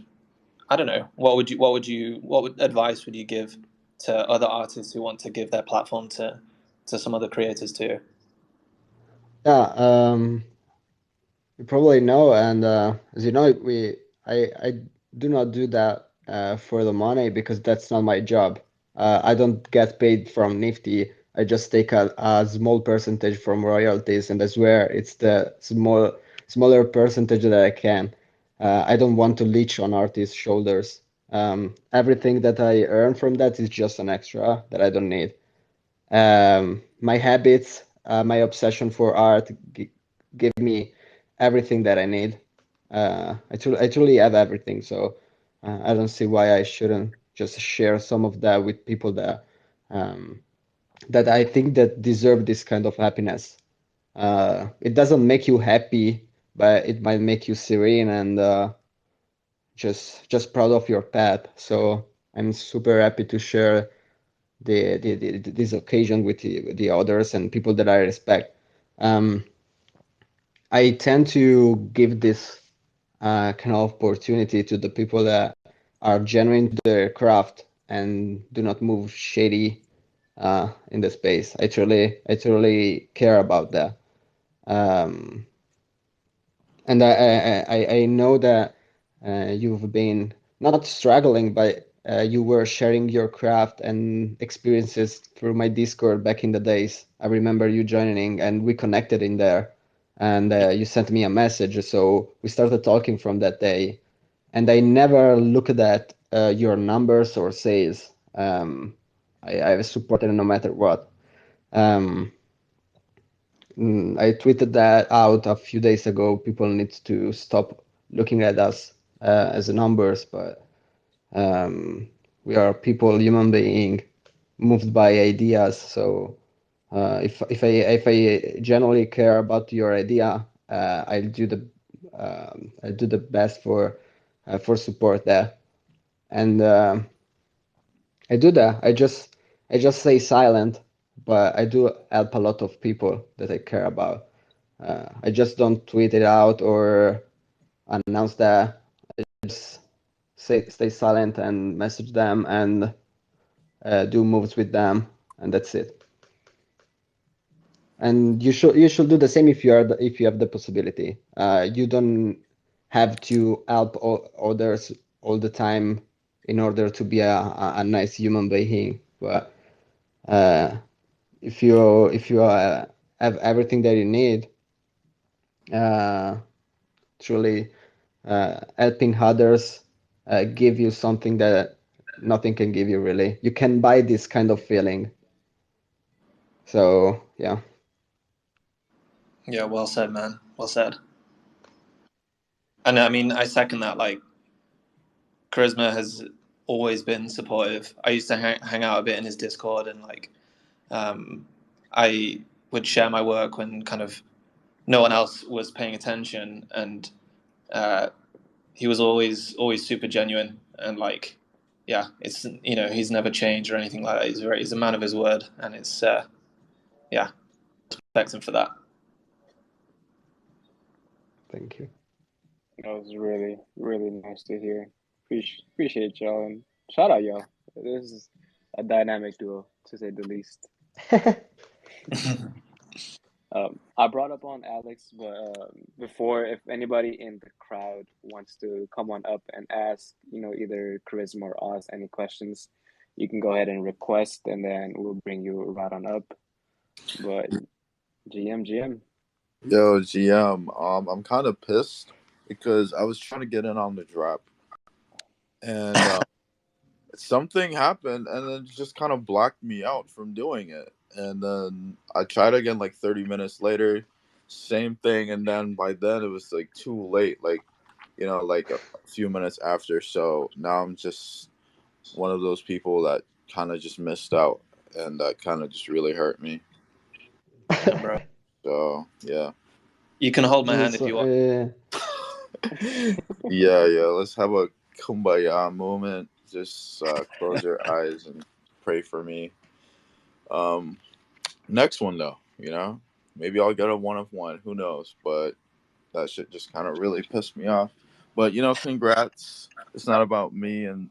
I don't know, what advice would you give to other artists who want to give their platform to some other creators too? Yeah, you probably know, and as you know, I do not do that for the money because that's not my job. I don't get paid from Nifty. I just take a small percentage from royalties, and I swear it's the smaller percentage that I can. I don't want to leech on artists' shoulders. Everything that I earn from that is just an extra that I don't need. My habits, my obsession for art give me everything that I need. I truly have everything, so I don't see why I shouldn't just share some of that with people um, that I think that deserve this kind of happiness. It doesn't make you happy, but it might make you serene and just proud of your path. So I'm super happy to share this occasion with the others and people that I respect. Um, I tend to give this kind of opportunity to the people that are genuine to their craft and do not move shady in the space. I truly care about that. Um, and I know that you've been not struggling, but you were sharing your craft and experiences through my Discord back in the days. I remember you joining, and we connected in there, and you sent me a message. So we started talking from that day, and I never looked at your numbers or sales. I supported no matter what. Um, I tweeted that out a few days ago. People need to stop looking at us as numbers, but um, we are people, human being, moved by ideas. So if I genuinely care about your idea, I'll do the best for support there. And I do that. I just stay silent, but I do help a lot of people that I care about. I just don't tweet it out or announce that. I just stay silent and message them and do moves with them, and that's it. And you should do the same if if you have the possibility. You don't have to help others all the time in order to be a nice human being. But if you have everything that you need, uh, truly helping others give you something that nothing can give you really. You can buy this kind of feeling. So yeah. Yeah, well said, man. Well said. And I mean, I second that. Like, Charisma has always been supportive. I used to hang out a bit in his Discord, and like, I would share my work when kind of no one else was paying attention, and uh, he was always super genuine, and like, yeah, it's, you know, he's never changed or anything like that. He's a man of his word, and it's yeah, respect him for that. Thank you. That was really, really nice to hear. Appreciate y'all, and shout out y'all. This is a dynamic duo, to say the least. I brought up on Alex, but before, if anybody in the crowd wants to come on up and ask, either Charisma or Oz any questions, you can go ahead and request, and then we'll bring you right on up. But GM. Yo, GM, I'm kind of pissed because I was trying to get in on the drop, and something happened, and then just kind of blocked me out from doing it. And then I tried again like 30 minutes later, same thing, and then by then it was like too late, like like a few minutes after. So now I'm just one of those people that kind of just missed out, and that kind of just really hurt me. Yeah, bro. So yeah. You can hold my hand if So, you want. Yeah, let's have a kumbaya moment. Just close your eyes and pray for me. Um, Next one though, maybe I'll get a one of one. Who knows? But that shit just kind of really pissed me off. But congrats. It's not about me and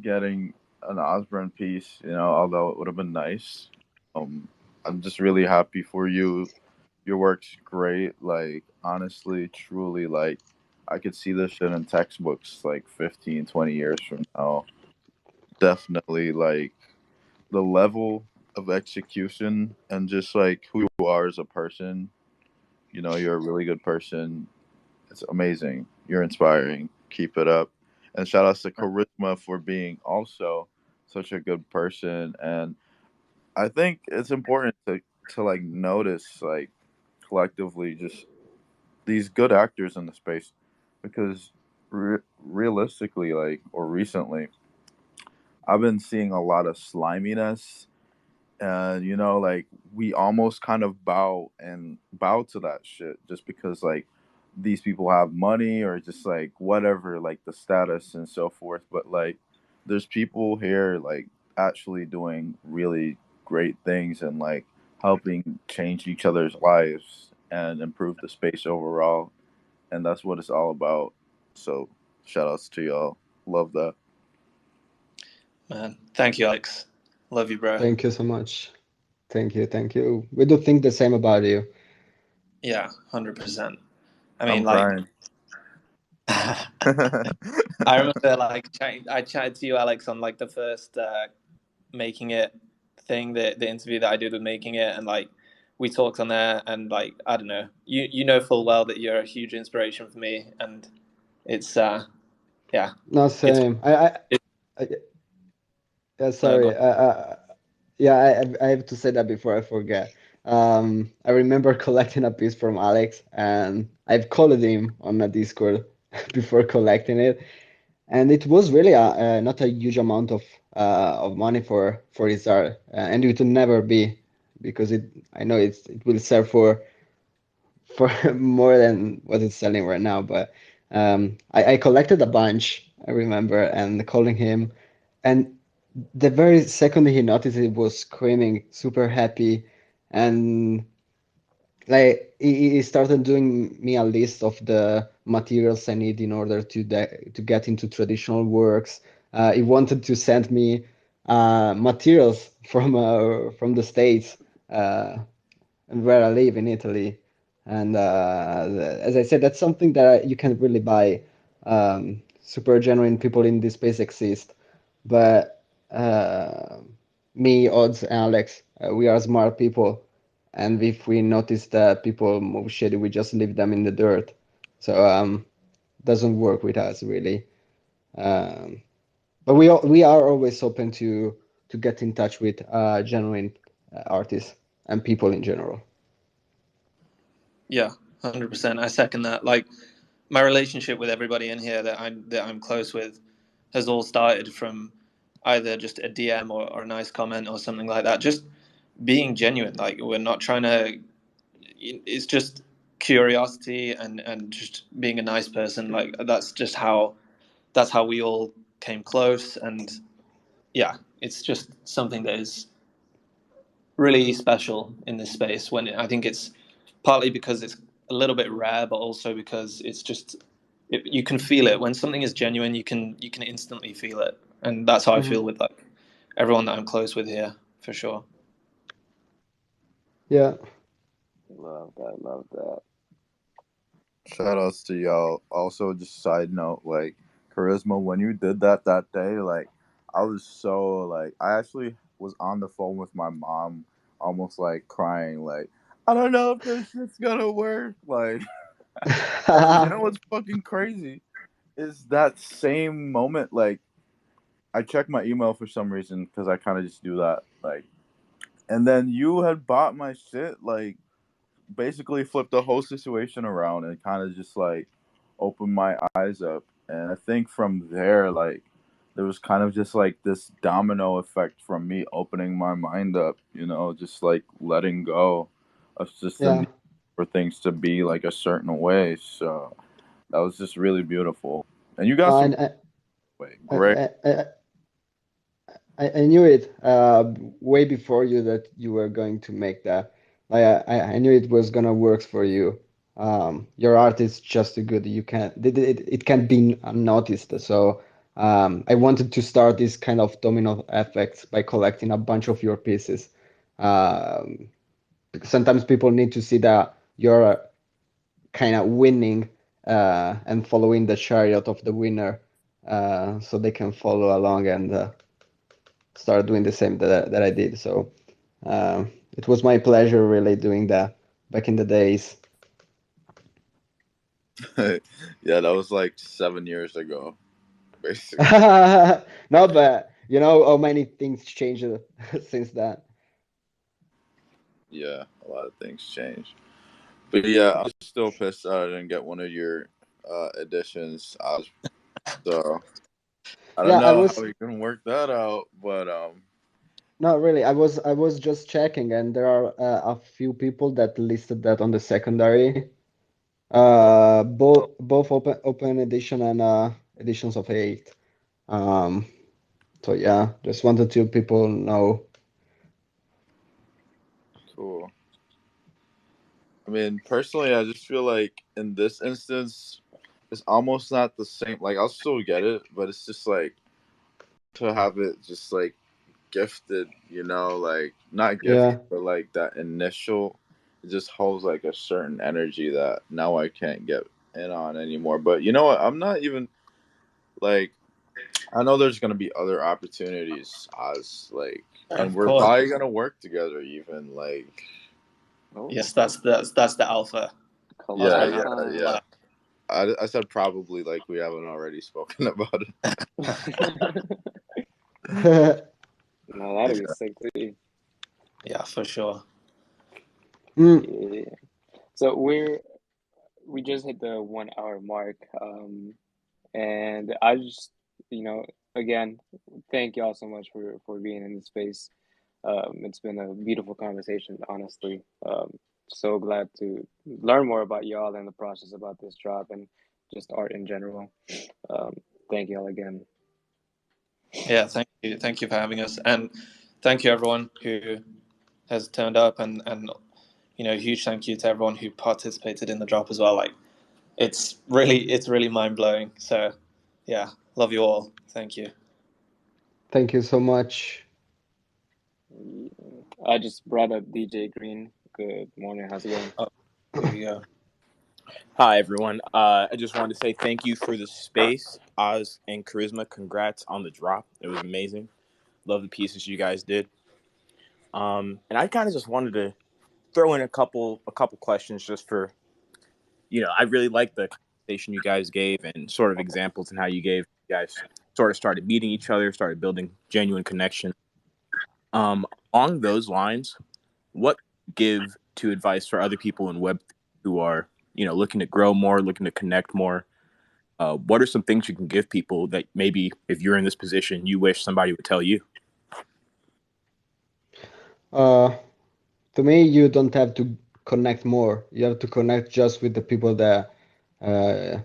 getting an Osborne piece. Although it would have been nice. Um, I'm just really happy for you. Your work's great. Like honestly, truly, like I could see this shit in textbooks like 15, 20 years from now. Definitely like the level of execution and just like who you are as a person. You're a really good person. It's amazing. You're inspiring. Keep it up. And shout outs to Charisma for being also such a good person. And I think it's important to like notice like collectively just these good actors in the space because realistically like or recently I've been seeing a lot of sliminess and like we almost kind of bow to that shit just because like these people have money or just like whatever like the status and so forth, but like there's people here like actually doing really great things and like helping change each other's lives and improve the space overall, and that's what it's all about. So shout outs to y'all. Love that. Man, thank you, Alex. Love you, bro. Thank you so much. Thank you. We do think the same about you. Yeah, 100%. I I'm mean, like, crying. I remember, like, I chatted to you, Alex, on like the first Making It thing, the interview that I did with Making It, and like we talked on there, and like I don't know, you know full well that you're a huge inspiration for me, and it's yeah, No, it's same. it, I yeah, no, sorry. Yeah, I have to say that before I forget. I remember collecting a piece from Alex, and I've called him on a Discord before collecting it, and it was really not a huge amount of money for his art, and it will never be because I know it will sell for more than what it's selling right now. But I collected a bunch, I remember, and calling him, and the very second he noticed it was screaming, super happy, and like he started doing me a list of the materials I need in order to get into traditional works. He wanted to send me materials from the States. And where I live in Italy. And as I said, that's something that you can really buy. Super genuine people in this space exist, but me, Odds, and Alex, we are smart people, and if we notice that people move shady, we just leave them in the dirt. So doesn't work with us really. Um, but we are always open to get in touch with genuine artists and people in general. yeah, 100%. I second that. Like my relationship with everybody in here that I'm close with has all started from either just a DM or a nice comment or something like that. Just being genuine. Like we're not trying to. It's just curiosity and just being a nice person. Like that's how we all came close. And yeah, it's just something that is really special in this space. When I think it's partly because it's a little bit rare, but also because it's just you can feel it when something is genuine. You can instantly feel it, and that's how I Mhm. feel with like everyone that I'm close with here for sure. Yeah. Love that. Love that. Shout outs to y'all. Also, just side note, like Charisma, when you did that day, like I was so like I actually was on the phone with my mom, almost like crying, like I don't know if this shit's gonna work. Like, and you know what's fucking crazy is that same moment. Like I checked my email for some reason because I kind of just do that. Like, and then you had bought my shit. Like basically flipped the whole situation around and kind of just like opened my eyes up. And I think from there, like, there was kind of just like this domino effect from me opening my mind up, just like letting go of just the Yeah. need for things to be like a certain way. So that was just really beautiful. And you got No, some and Wait, I, great. I, I knew it way before you that you were going to make that. I knew it was gonna work for you. Your art is just too good. You can't it can't be unnoticed. So I wanted to start this kind of domino effect by collecting a bunch of your pieces. Um, Sometimes people need to see that you're kind of winning and following the chariot of the winner, so they can follow along and start doing the same that I did. So it was my pleasure really doing that back in the days. Yeah, that was like 7 years ago, basically. No, but you know how many things changed since then. Yeah, a lot of things changed. But yeah, I was still pissed that I didn't get one of your editions. So I don't Yeah, I know how was we can work that out, but not really. I was just checking, and there are a few people that listed that on the secondary. Both open edition and editions of eight. Um, so yeah, just wanted to people know. cool. I mean, personally, I just feel like in this instance, it's almost not the same. Like, I'll still get it, but it's just like to have it just like gifted, like not gifted, Yeah. but like that initial, it just holds like a certain energy that now I can't get in on anymore. But you know what? I'm not even like, I know there's gonna be other opportunities as like, and Of we're course. probably gonna work together even like, Oh, Yes, that's the alpha. I yeah, don't have yeah, collab. yeah. that. I said probably like we haven't already spoken about it. No, that'll be Yeah. sick too. Yeah, for sure. Mm, Yeah. So we just hit the 1 hour mark. And I just, you know, again, thank y'all so much for being in this space. It's been a beautiful conversation, honestly. So glad to learn more about y'all and the process about this drop and just art in general. Um, thank y'all again. Yeah, thank you for having us, and thank you everyone who has turned up, and huge thank you to everyone who participated in the drop as well. Like it's really mind blowing. So yeah, love you all. Thank you. thank you so much. I just brought up DJ Green. Good morning. How's it going? Oh, here you go. Hi, everyone. I just wanted to say thank you for the space. Oz and Charisma, congrats on the drop. It was amazing. Love the pieces you guys did. And I kind of just wanted to throw in a couple questions just for, I really like the conversation you guys gave and sort of examples and how you guys sort of started meeting each other, started building genuine connection. Along those lines, what give to advice for other people in Web who are, looking to grow more, looking to connect more? What are some things you can give people that maybe if you're in this position, you wish somebody would tell you? Uh, to me, you don't have to connect more. You have to connect just with the people that uh,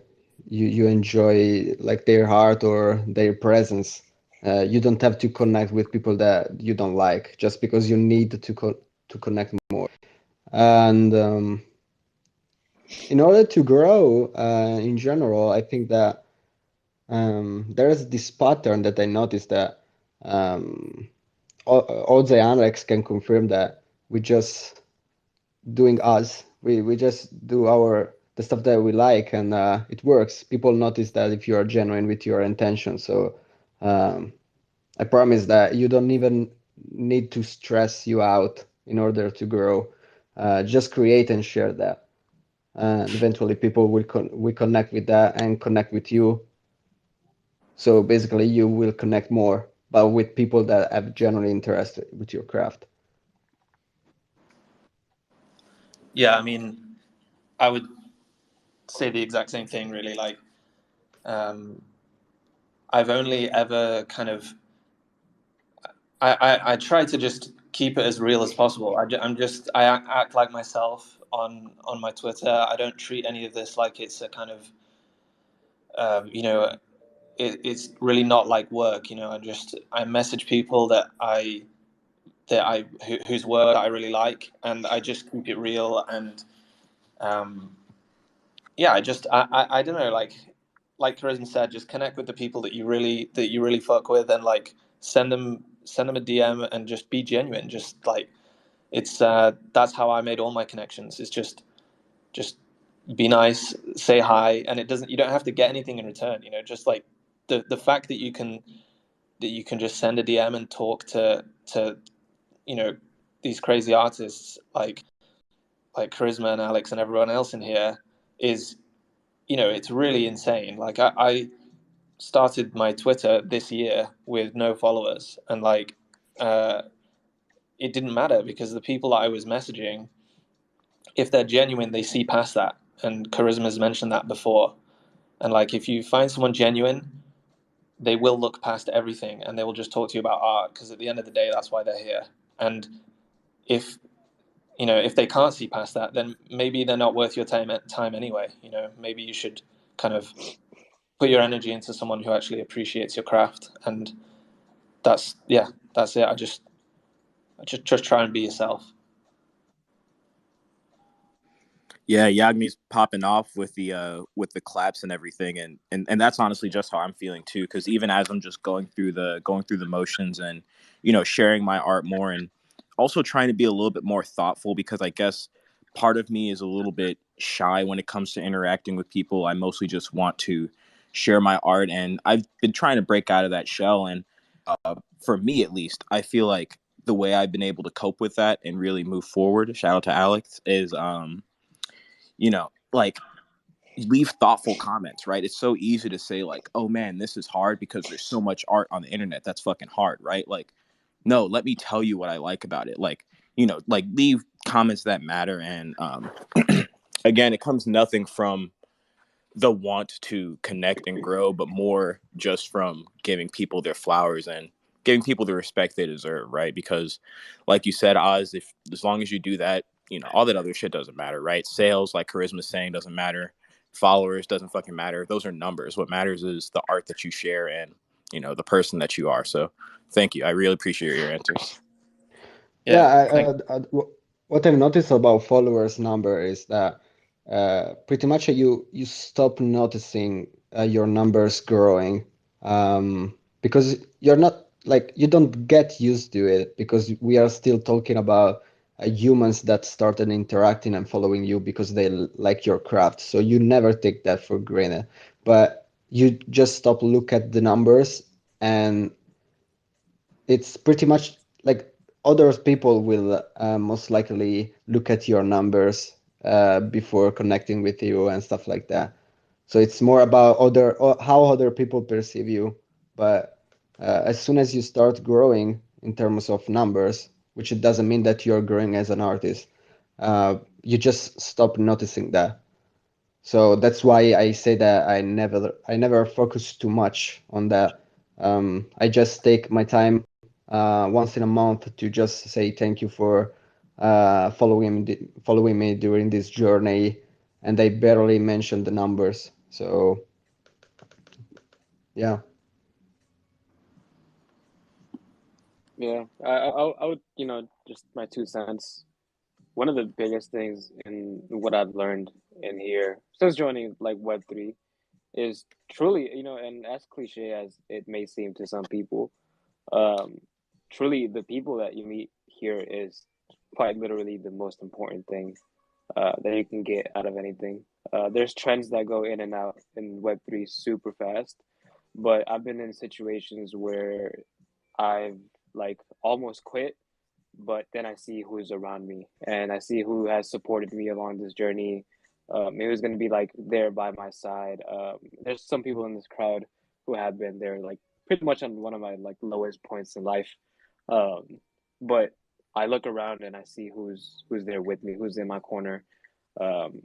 you enjoy, like their heart or their presence. You don't have to connect with people that you don't like just because you need to connect more. And in order to grow, in general, I think that there's this pattern that I noticed that um, Odds and Alex can confirm that we just doing us. We just do the stuff that we like, and it works. People notice that if you are genuine with your intention. So um, I promise that you don't even need to stress you out in order to grow. Just create and share that, and eventually people will connect with that and connect with you. So basically, you will connect more, but with people that have genuinely interest with your craft. Yeah, I mean, I would say the exact same thing. Really, like um, I've only ever kind of I try to just keep it as real as possible. I act like myself on my Twitter. I don't treat any of this like it's a kind of um, you know it's really not like work. I message people whose work I really like, and I just keep it real. And yeah, I don't know, like Charisma said, just connect with the people that you really fuck with, and like send them a DM and just be genuine. Just like it's that's how I made all my connections. Is just be nice, say hi, and you don't have to get anything in return. Just like the fact that you can just send a DM and talk to these crazy artists like Charisma and Alex and everyone else in here is, it's really insane. Like I started my Twitter this year with no followers, and like it didn't matter, because the people that I was messaging, if they're genuine, they see past that. And Charisma's mentioned that before. And like if you find someone genuine, they will look past everything and they will just talk to you about art, because at the end of the day, that's why they're here. And if if they can't see past that, then maybe they're not worth your time anyway. Maybe you should kind of put your energy into someone who actually appreciates your craft. And that's it. I just try and be yourself. Yeah, Yagmi's popping off with the claps and everything, and that's honestly just how I'm feeling too. Because even as I'm just going through the motions, and sharing my art more, and also trying to be a little bit more thoughtful, because I guess part of me is a little bit shy when it comes to interacting with people. I mostly just want to share my art, and I've been trying to break out of that shell. And for me, at least, I feel like the way I've been able to cope with that and really move forward. Shout out to Alex is like leave thoughtful comments, right? It's so easy to say like, oh man, this is hard because there's so much art on the internet. That's fucking hard, right? Like, no, let me tell you what I like about it. Like, like leave comments that matter. And again, it comes nothing from the want to connect and grow, but more just from giving people their flowers and giving people the respect they deserve, right? Because like you said, Oz, if as long as you do that, all that other shit doesn't matter, right? Sales, like Charisma's saying, doesn't matter. Followers doesn't fucking matter. Those are numbers. What matters is the art that you share and the person that you are. So thank you. I really appreciate your answers. Yeah, what I've noticed about followers number is that pretty much you stop noticing your numbers growing, because you're not like you don't get used to it, because we are still talking about humans that started interacting and following you because they like your craft. So you never take that for granted, but you just stop look at the numbers, and it's pretty much like other people will most likely look at your numbers before connecting with you and stuff like that. So it's more about how other people perceive you. But as soon as you start growing in terms of numbers, which it doesn't mean that you're growing as an artist, you just stop noticing that. So that's why I say that I never focus too much on that. I just take my time once in a month to just say thank you for following me during this journey, and I barely mention the numbers. So yeah. Yeah, I would, just my 2 cents. One of the biggest things in what I've learned in here since joining like Web3 is truly, and as cliche as it may seem to some people, um, truly the people that you meet here is quite literally the most important thing that you can get out of anything. There's trends that go in and out in Web3 super fast, but I've been in situations where I've like almost quit, but then I see who's around me and I see who has supported me along this journey. Who's going to be like there by my side. There's some people in this crowd who have been there, like pretty much on one of my like lowest points in life. Um, but I look around and I see who's there with me, who's in my corner,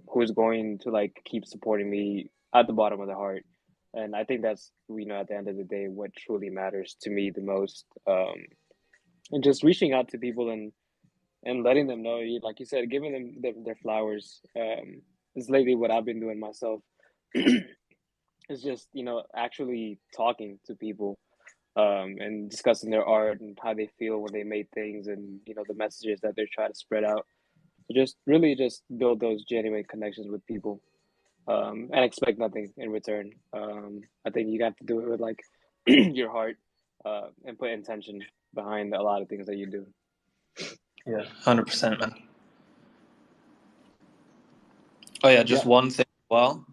who's going to like keep supporting me at the bottom of the heart. And I think that's, at the end of the day, what truly matters to me the most. And just reaching out to people and letting them know, like you said, giving them their flowers, is lately what I've been doing myself. is just, you know, actually talking to people, and discussing their art and how they feel when they made things, and you know the messages that they're trying to spread out. Just really just build those genuine connections with people, and expect nothing in return. I think you got to do it with like your heart, and put intention behind a lot of things that you do. Yeah, 100%, man. Oh yeah, just one thing as well.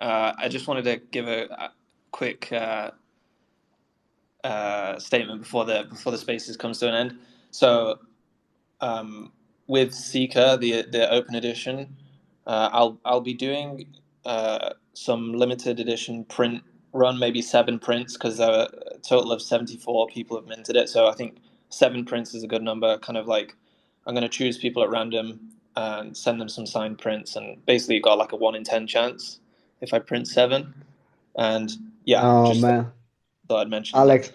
I just wanted to give a quick statement before the spaces comes to an end. So with Seeker, the open edition, I'll be doing some limited edition print run, maybe 7 prints, because there are a total of 74 people have minted it. So I think 7 prints is a good number. Kind of like I'm going to choose people at random and send them some signed prints, and basically got like a 1 in 10 chance if I print 7. And yeah, Oh just man, thought I'd mention that.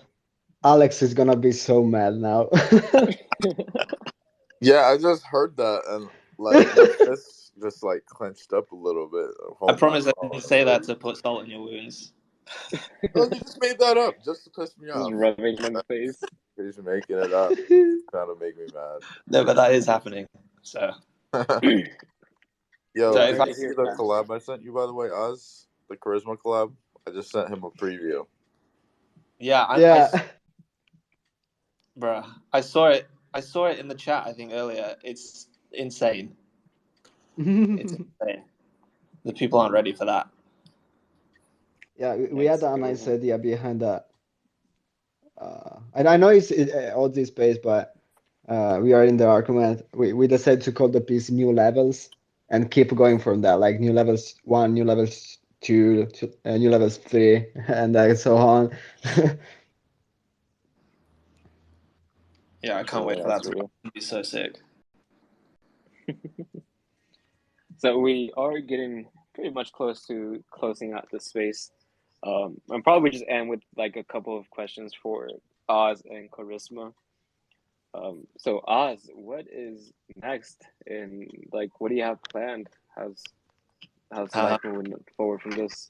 Alex is gonna be so mad now. Yeah, I just heard that, and like my fists just like clenched up a little bit. I Oh my promise I didn't god! say that to put salt in your wounds. Oh, you just made that up just to piss me Just off. rubbing him in the face. You're just making it up. Trying to make me No, but that is happening. So, mad. so Yo, if Sorry I did to you see hear the that. collab I sent you, by the way, Oz? The Charisma collab? I just sent him a preview. yeah, Yeah. bruh, I saw it. I saw it in the chat. I think earlier. It's insane. It's insane. The people aren't ready for that. Yeah, we had It's a nice beautiful. idea behind that. And I know it's all this space, but we are in the argument. We decided to call the piece New Levels and keep going from that, like New Levels 1, New Levels 2, New Levels 3, and so on. Yeah, I can't Yeah, wait for that that's to real. be so sick. So we are getting pretty much close to closing out the space. I'm probably just end with like a couple of questions for Oz and Charisma. So Oz, what is next? And like, what do you have planned? How's Uh, life moving forward from this?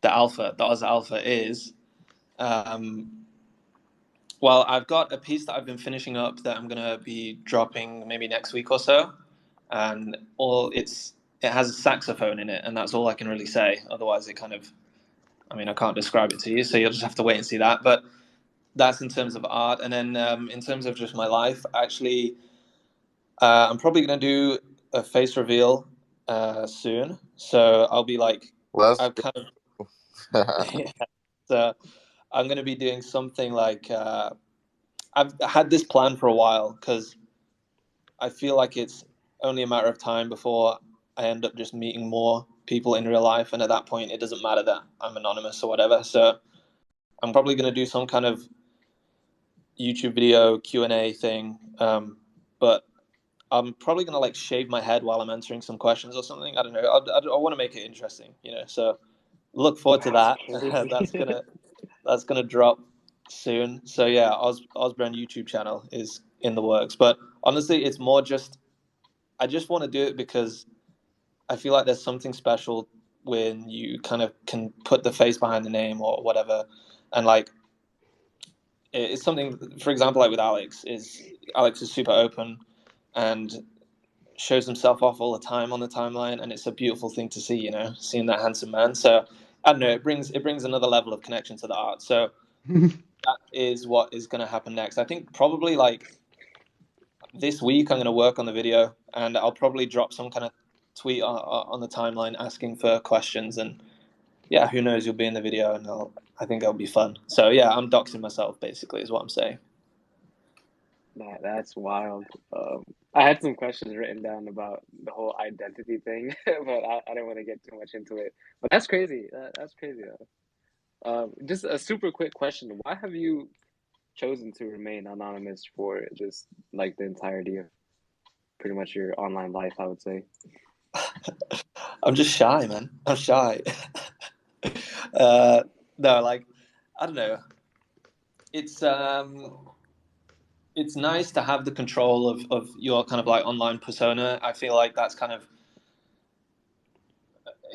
the alpha, the Oz alpha is. Um, well, I've got a piece that I've been finishing up that I'm gonna be dropping maybe next week or so, and it has a saxophone in it, and that's all I can really say. Otherwise, it kind of, I mean, I can't describe it to you, so you'll just have to wait and see that. But that's in terms of art, and then in terms of just my life, actually, I'm probably going to do a face reveal soon. So I'll be like, Let's I've kind of, go. yeah, so I'm going to be doing something like I've had this plan for a while because I feel like it's only a matter of time before I end up just meeting more people in real life, and at that point, it doesn't matter that I'm anonymous or whatever. So I'm probably going to do some kind of YouTube video Q&A thing, but I'm probably gonna like shave my head while I'm answering some questions or something. I don't know. I want to make it interesting, you know. So look forward to That's that. crazy. That's gonna drop soon. So yeah, Osbrand YouTube channel is in the works. But honestly, it's more just I just want to do it because I feel like there's something special when you kind of can put the face behind the name or whatever, and like it's something. For example, like with Alex is super open and shows himself off all the time on the timeline, and it's a beautiful thing to see, you know, seeing that handsome man. So I don't know, it brings another level of connection to the art. So that is what is going to happen next. I think probably like this week I'm going to work on the video, and I'll probably drop some kind of tweet on the timeline asking for questions, and yeah, who knows, you'll be in the video, and I think it'll be fun. So yeah, I'm doxing myself basically is what I'm saying. That's wild. I had some questions written down about the whole identity thing, but I didn't want to get too much into it. But that's crazy. That's crazy. Just a super quick question. Why have you chosen to remain anonymous for just like the entirety of pretty much your online life, I would say? I'm just shy, man. I'm shy. uh, no, like I don't know. It's it's nice to have the control of your kind of like online persona. I feel like that's kind of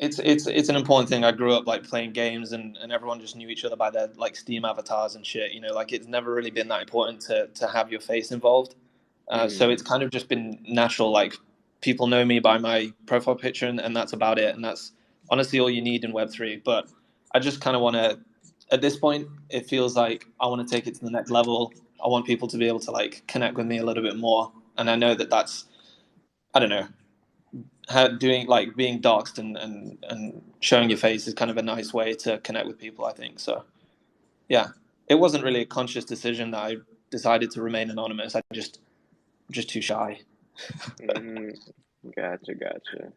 it's an important thing. I grew up like playing games, and everyone just knew each other by their like Steam avatars and shit. Like it's never really been that important to have your face involved. So it's kind of just been natural. Like people know me by my profile picture, and that's about it. And that's honestly all you need in Web3. But I just kind of want to. At this point, it feels like I want to take it to the next level. I want people to be able to like connect with me a little bit more, and I know that that's, I don't know, doing like being doxxed and showing your face is kind of a nice way to connect with people, I think. So yeah, it wasn't really a conscious decision that I decided to remain anonymous. I'm just too shy. Gotcha.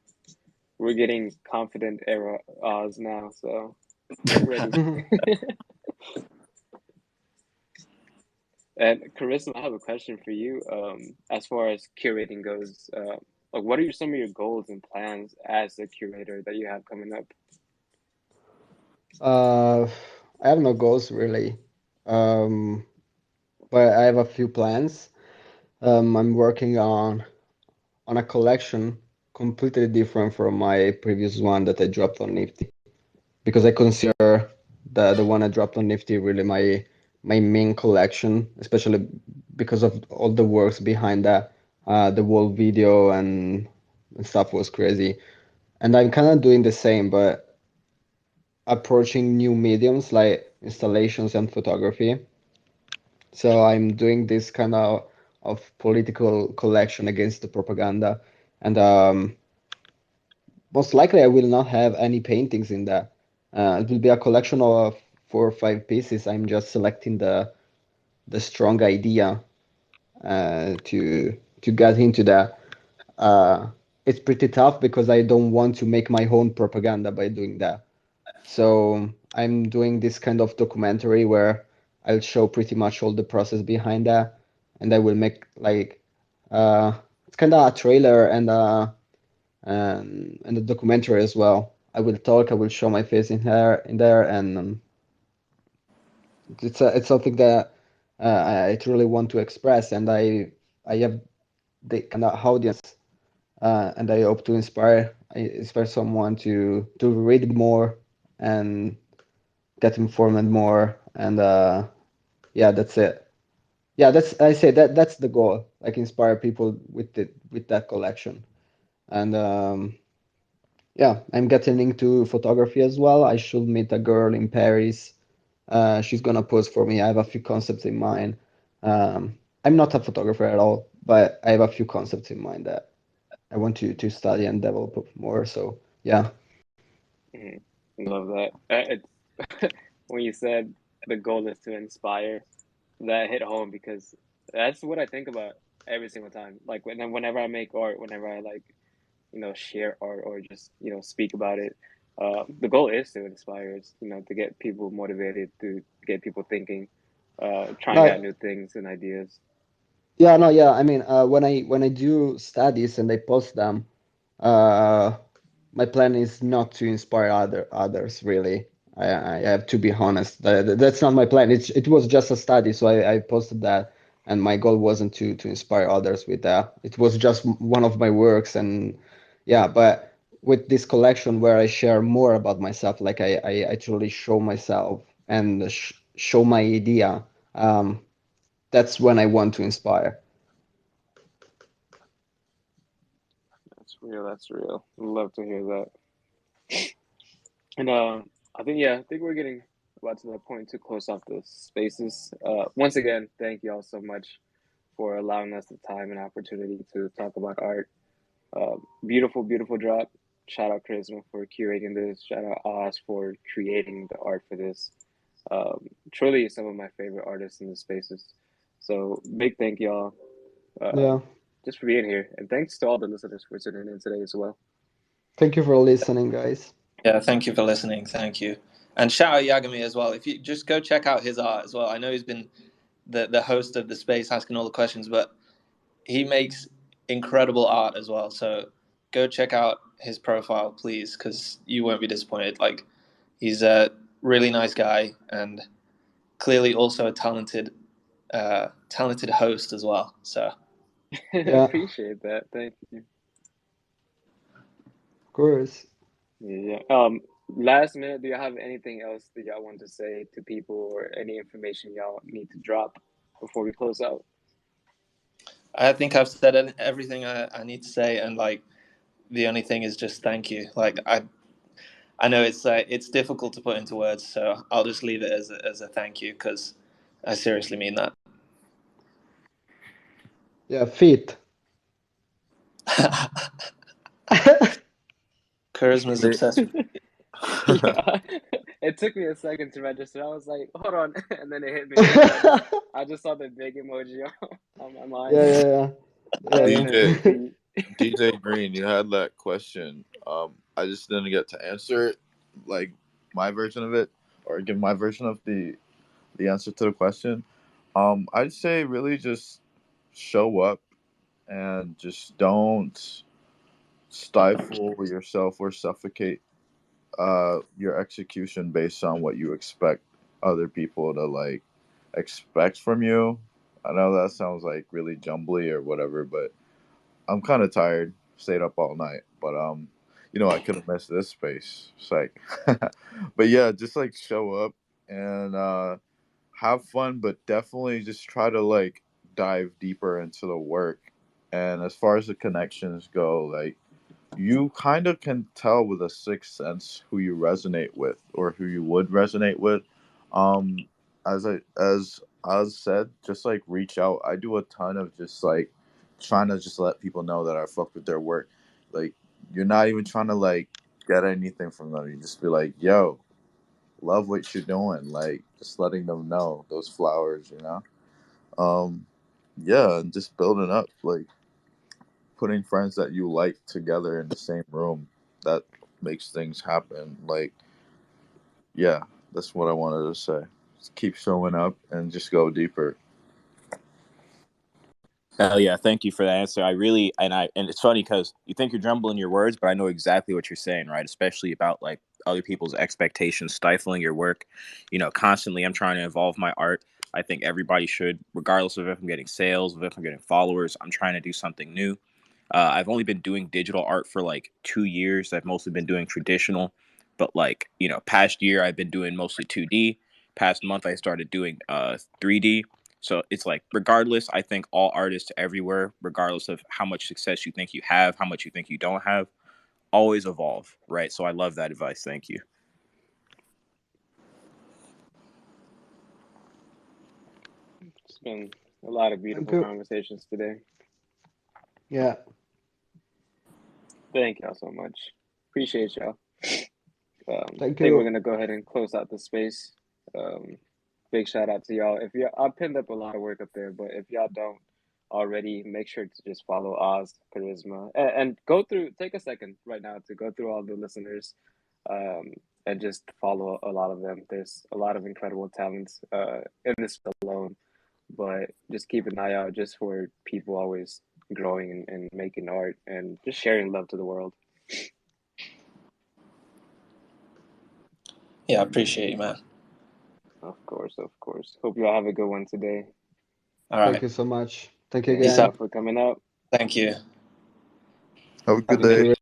We're getting confident era Oz now, so get ready. And Carissa, I have a question for you. As far as curating goes, like what are some of your goals and plans as a curator that you have coming up? I have no goals really, um, but I have a few plans. I'm working on a collection completely different from my previous one that I dropped on Nifty, because I consider the one I dropped on Nifty really my main collection, especially because of all the works behind that. The whole video and stuff was crazy, and I'm kind of doing the same, but approaching new mediums like installations and photography. So I'm doing this kind of political collection against the propaganda, and most likely I will not have any paintings in that. It will be a collection of 4 or 5 pieces. I'm just selecting the strong idea to get into that. It's pretty tough because I don't want to make my own propaganda by doing that. So I'm doing this kind of documentary where I'll show pretty much all the process behind that, and I will make like it's kind of a trailer and a documentary as well. I will talk. I will show my face in there, and it's something that I truly want to express, and I have the kind of audience, and I hope to inspire someone to read more and get informed more, and yeah, that's it. Yeah, that's the goal. Like inspire people with that collection, and yeah, I'm getting into photography as well. I should meet a girl in Paris. She's gonna pose for me. I have a few concepts in mind. I'm not a photographer at all, but I have a few concepts in mind that I want to study and develop more. So yeah. Love that. When you said the goal is to inspire, that hit home because that's what I think about every single time. Like whenever I make art, whenever I like, share art or just, speak about it, the goal is to inspire, to get people motivated, to get people thinking, trying out No, new things and ideas. yeah, no, yeah. I mean, when I do studies and I post them, uh, my plan is not to inspire others really. I have to be honest. That's not my plan. It was just a study, so I posted that, and my goal wasn't to inspire others with that. It was just one of my works, and yeah. But with this collection where I share more about myself, like I truly show myself and show my idea. That's when I want to inspire. That's real. That's real. Love to hear that. And I think we're getting about to that point to close off the spaces. Once again, thank you all so much for allowing us the time and opportunity to talk about art. Beautiful drop. Shout out Charisma for curating this. Shout out Oz for creating the art for this. Truly some of my favorite artists in the spaces. So big thank y'all Yeah. just for being here. And thanks to all the listeners for tuning in today as well. Thank you for listening, guys. Yeah, thank you for listening. Thank you. And shout out Yagami as well. If you just go check out his art as well. I know he's been the host of the space asking all the questions, but he makes incredible art as well. So go check out his profile, please, because you won't be disappointed. Like he's a really nice guy and clearly also a talented host as well. So Yeah, of Appreciate that. Thank you. course. Yeah. Last minute, do you have anything else that y'all want to say to people or any information y'all need to drop before we close out? I think I've said everything I need to say, and like the only thing is just thank you. Like I know it's difficult to put into words, so I'll just leave it as a thank you because I seriously mean that. Yeah, feet. Charisma's obsessed with Yeah, it took me a second to register. I was like, hold on, and then it hit me because I just saw the big emoji on my mind. Yeah, yeah, yeah. Yeah, Definitely DJ yeah. feet. DJ Green, you had that question. I just didn't get to answer it, like my version of it, or give my version of the answer to the question. I'd say really just show up and just don't stifle yourself or suffocate your execution based on what you expect other people to like expect from you. I know that sounds like really jumbly or whatever, but I'm kind of tired. Stayed up all night, but I could have missed this space. It's like, but yeah, just like show up and have fun, but definitely just try to like dive deeper into the work. And as far as the connections go, like you kind of can tell with a sixth sense who you resonate with or who you would resonate with. Um, as said, just like reach out. I do a ton of just like trying to just let people know that I fuck with their work. Like you're not even trying to like get anything from them. You just be like, yo, love what you're doing. Like just letting them know those flowers, you know. Yeah, and just building up like putting friends that you like together in the same room that makes things happen. Like, yeah, that's what I wanted to say. Just keep showing up and just go deeper. Hell yeah, thank you for that answer. I really and it's funny because you think you're jumbling your words, but I know exactly what you're saying, right? Especially about like other people's expectations stifling your work. Constantly I'm trying to evolve my art. I think everybody should, regardless of if I'm getting sales, if I'm getting followers. I'm trying to do something new. I've only been doing digital art for like 2 years. I've mostly been doing traditional, but like past year I've been doing mostly 2D. Past month I started doing 3D. So it's like, regardless, I think all artists everywhere, regardless of how much success you think you have, how much you think you don't have, always evolve, right? So I love that advice. Thank you. It's been a lot of Thank beautiful you. conversations today. Yeah, Thank y'all so much. Appreciate y'all. I thank think we're you. gonna go ahead and close out the space. Big shout out to y'all. If you, I pinned up a lot of work up there, but if y'all don't already, make sure to just follow Oz Charisma and go through. Take a second right now to go through all the listeners, um, and just follow a lot of them. There's a lot of incredible talents in this alone, but just keep an eye out just for people always growing and making art and just sharing love to the world. Yeah, I appreciate you, man. Of course, of course. Hope you all have a good one today. All Thank right. you so much. Thank you Thank Peace again. out. y'all for coming out. Thank you. Have a Have good a good day. Thank you.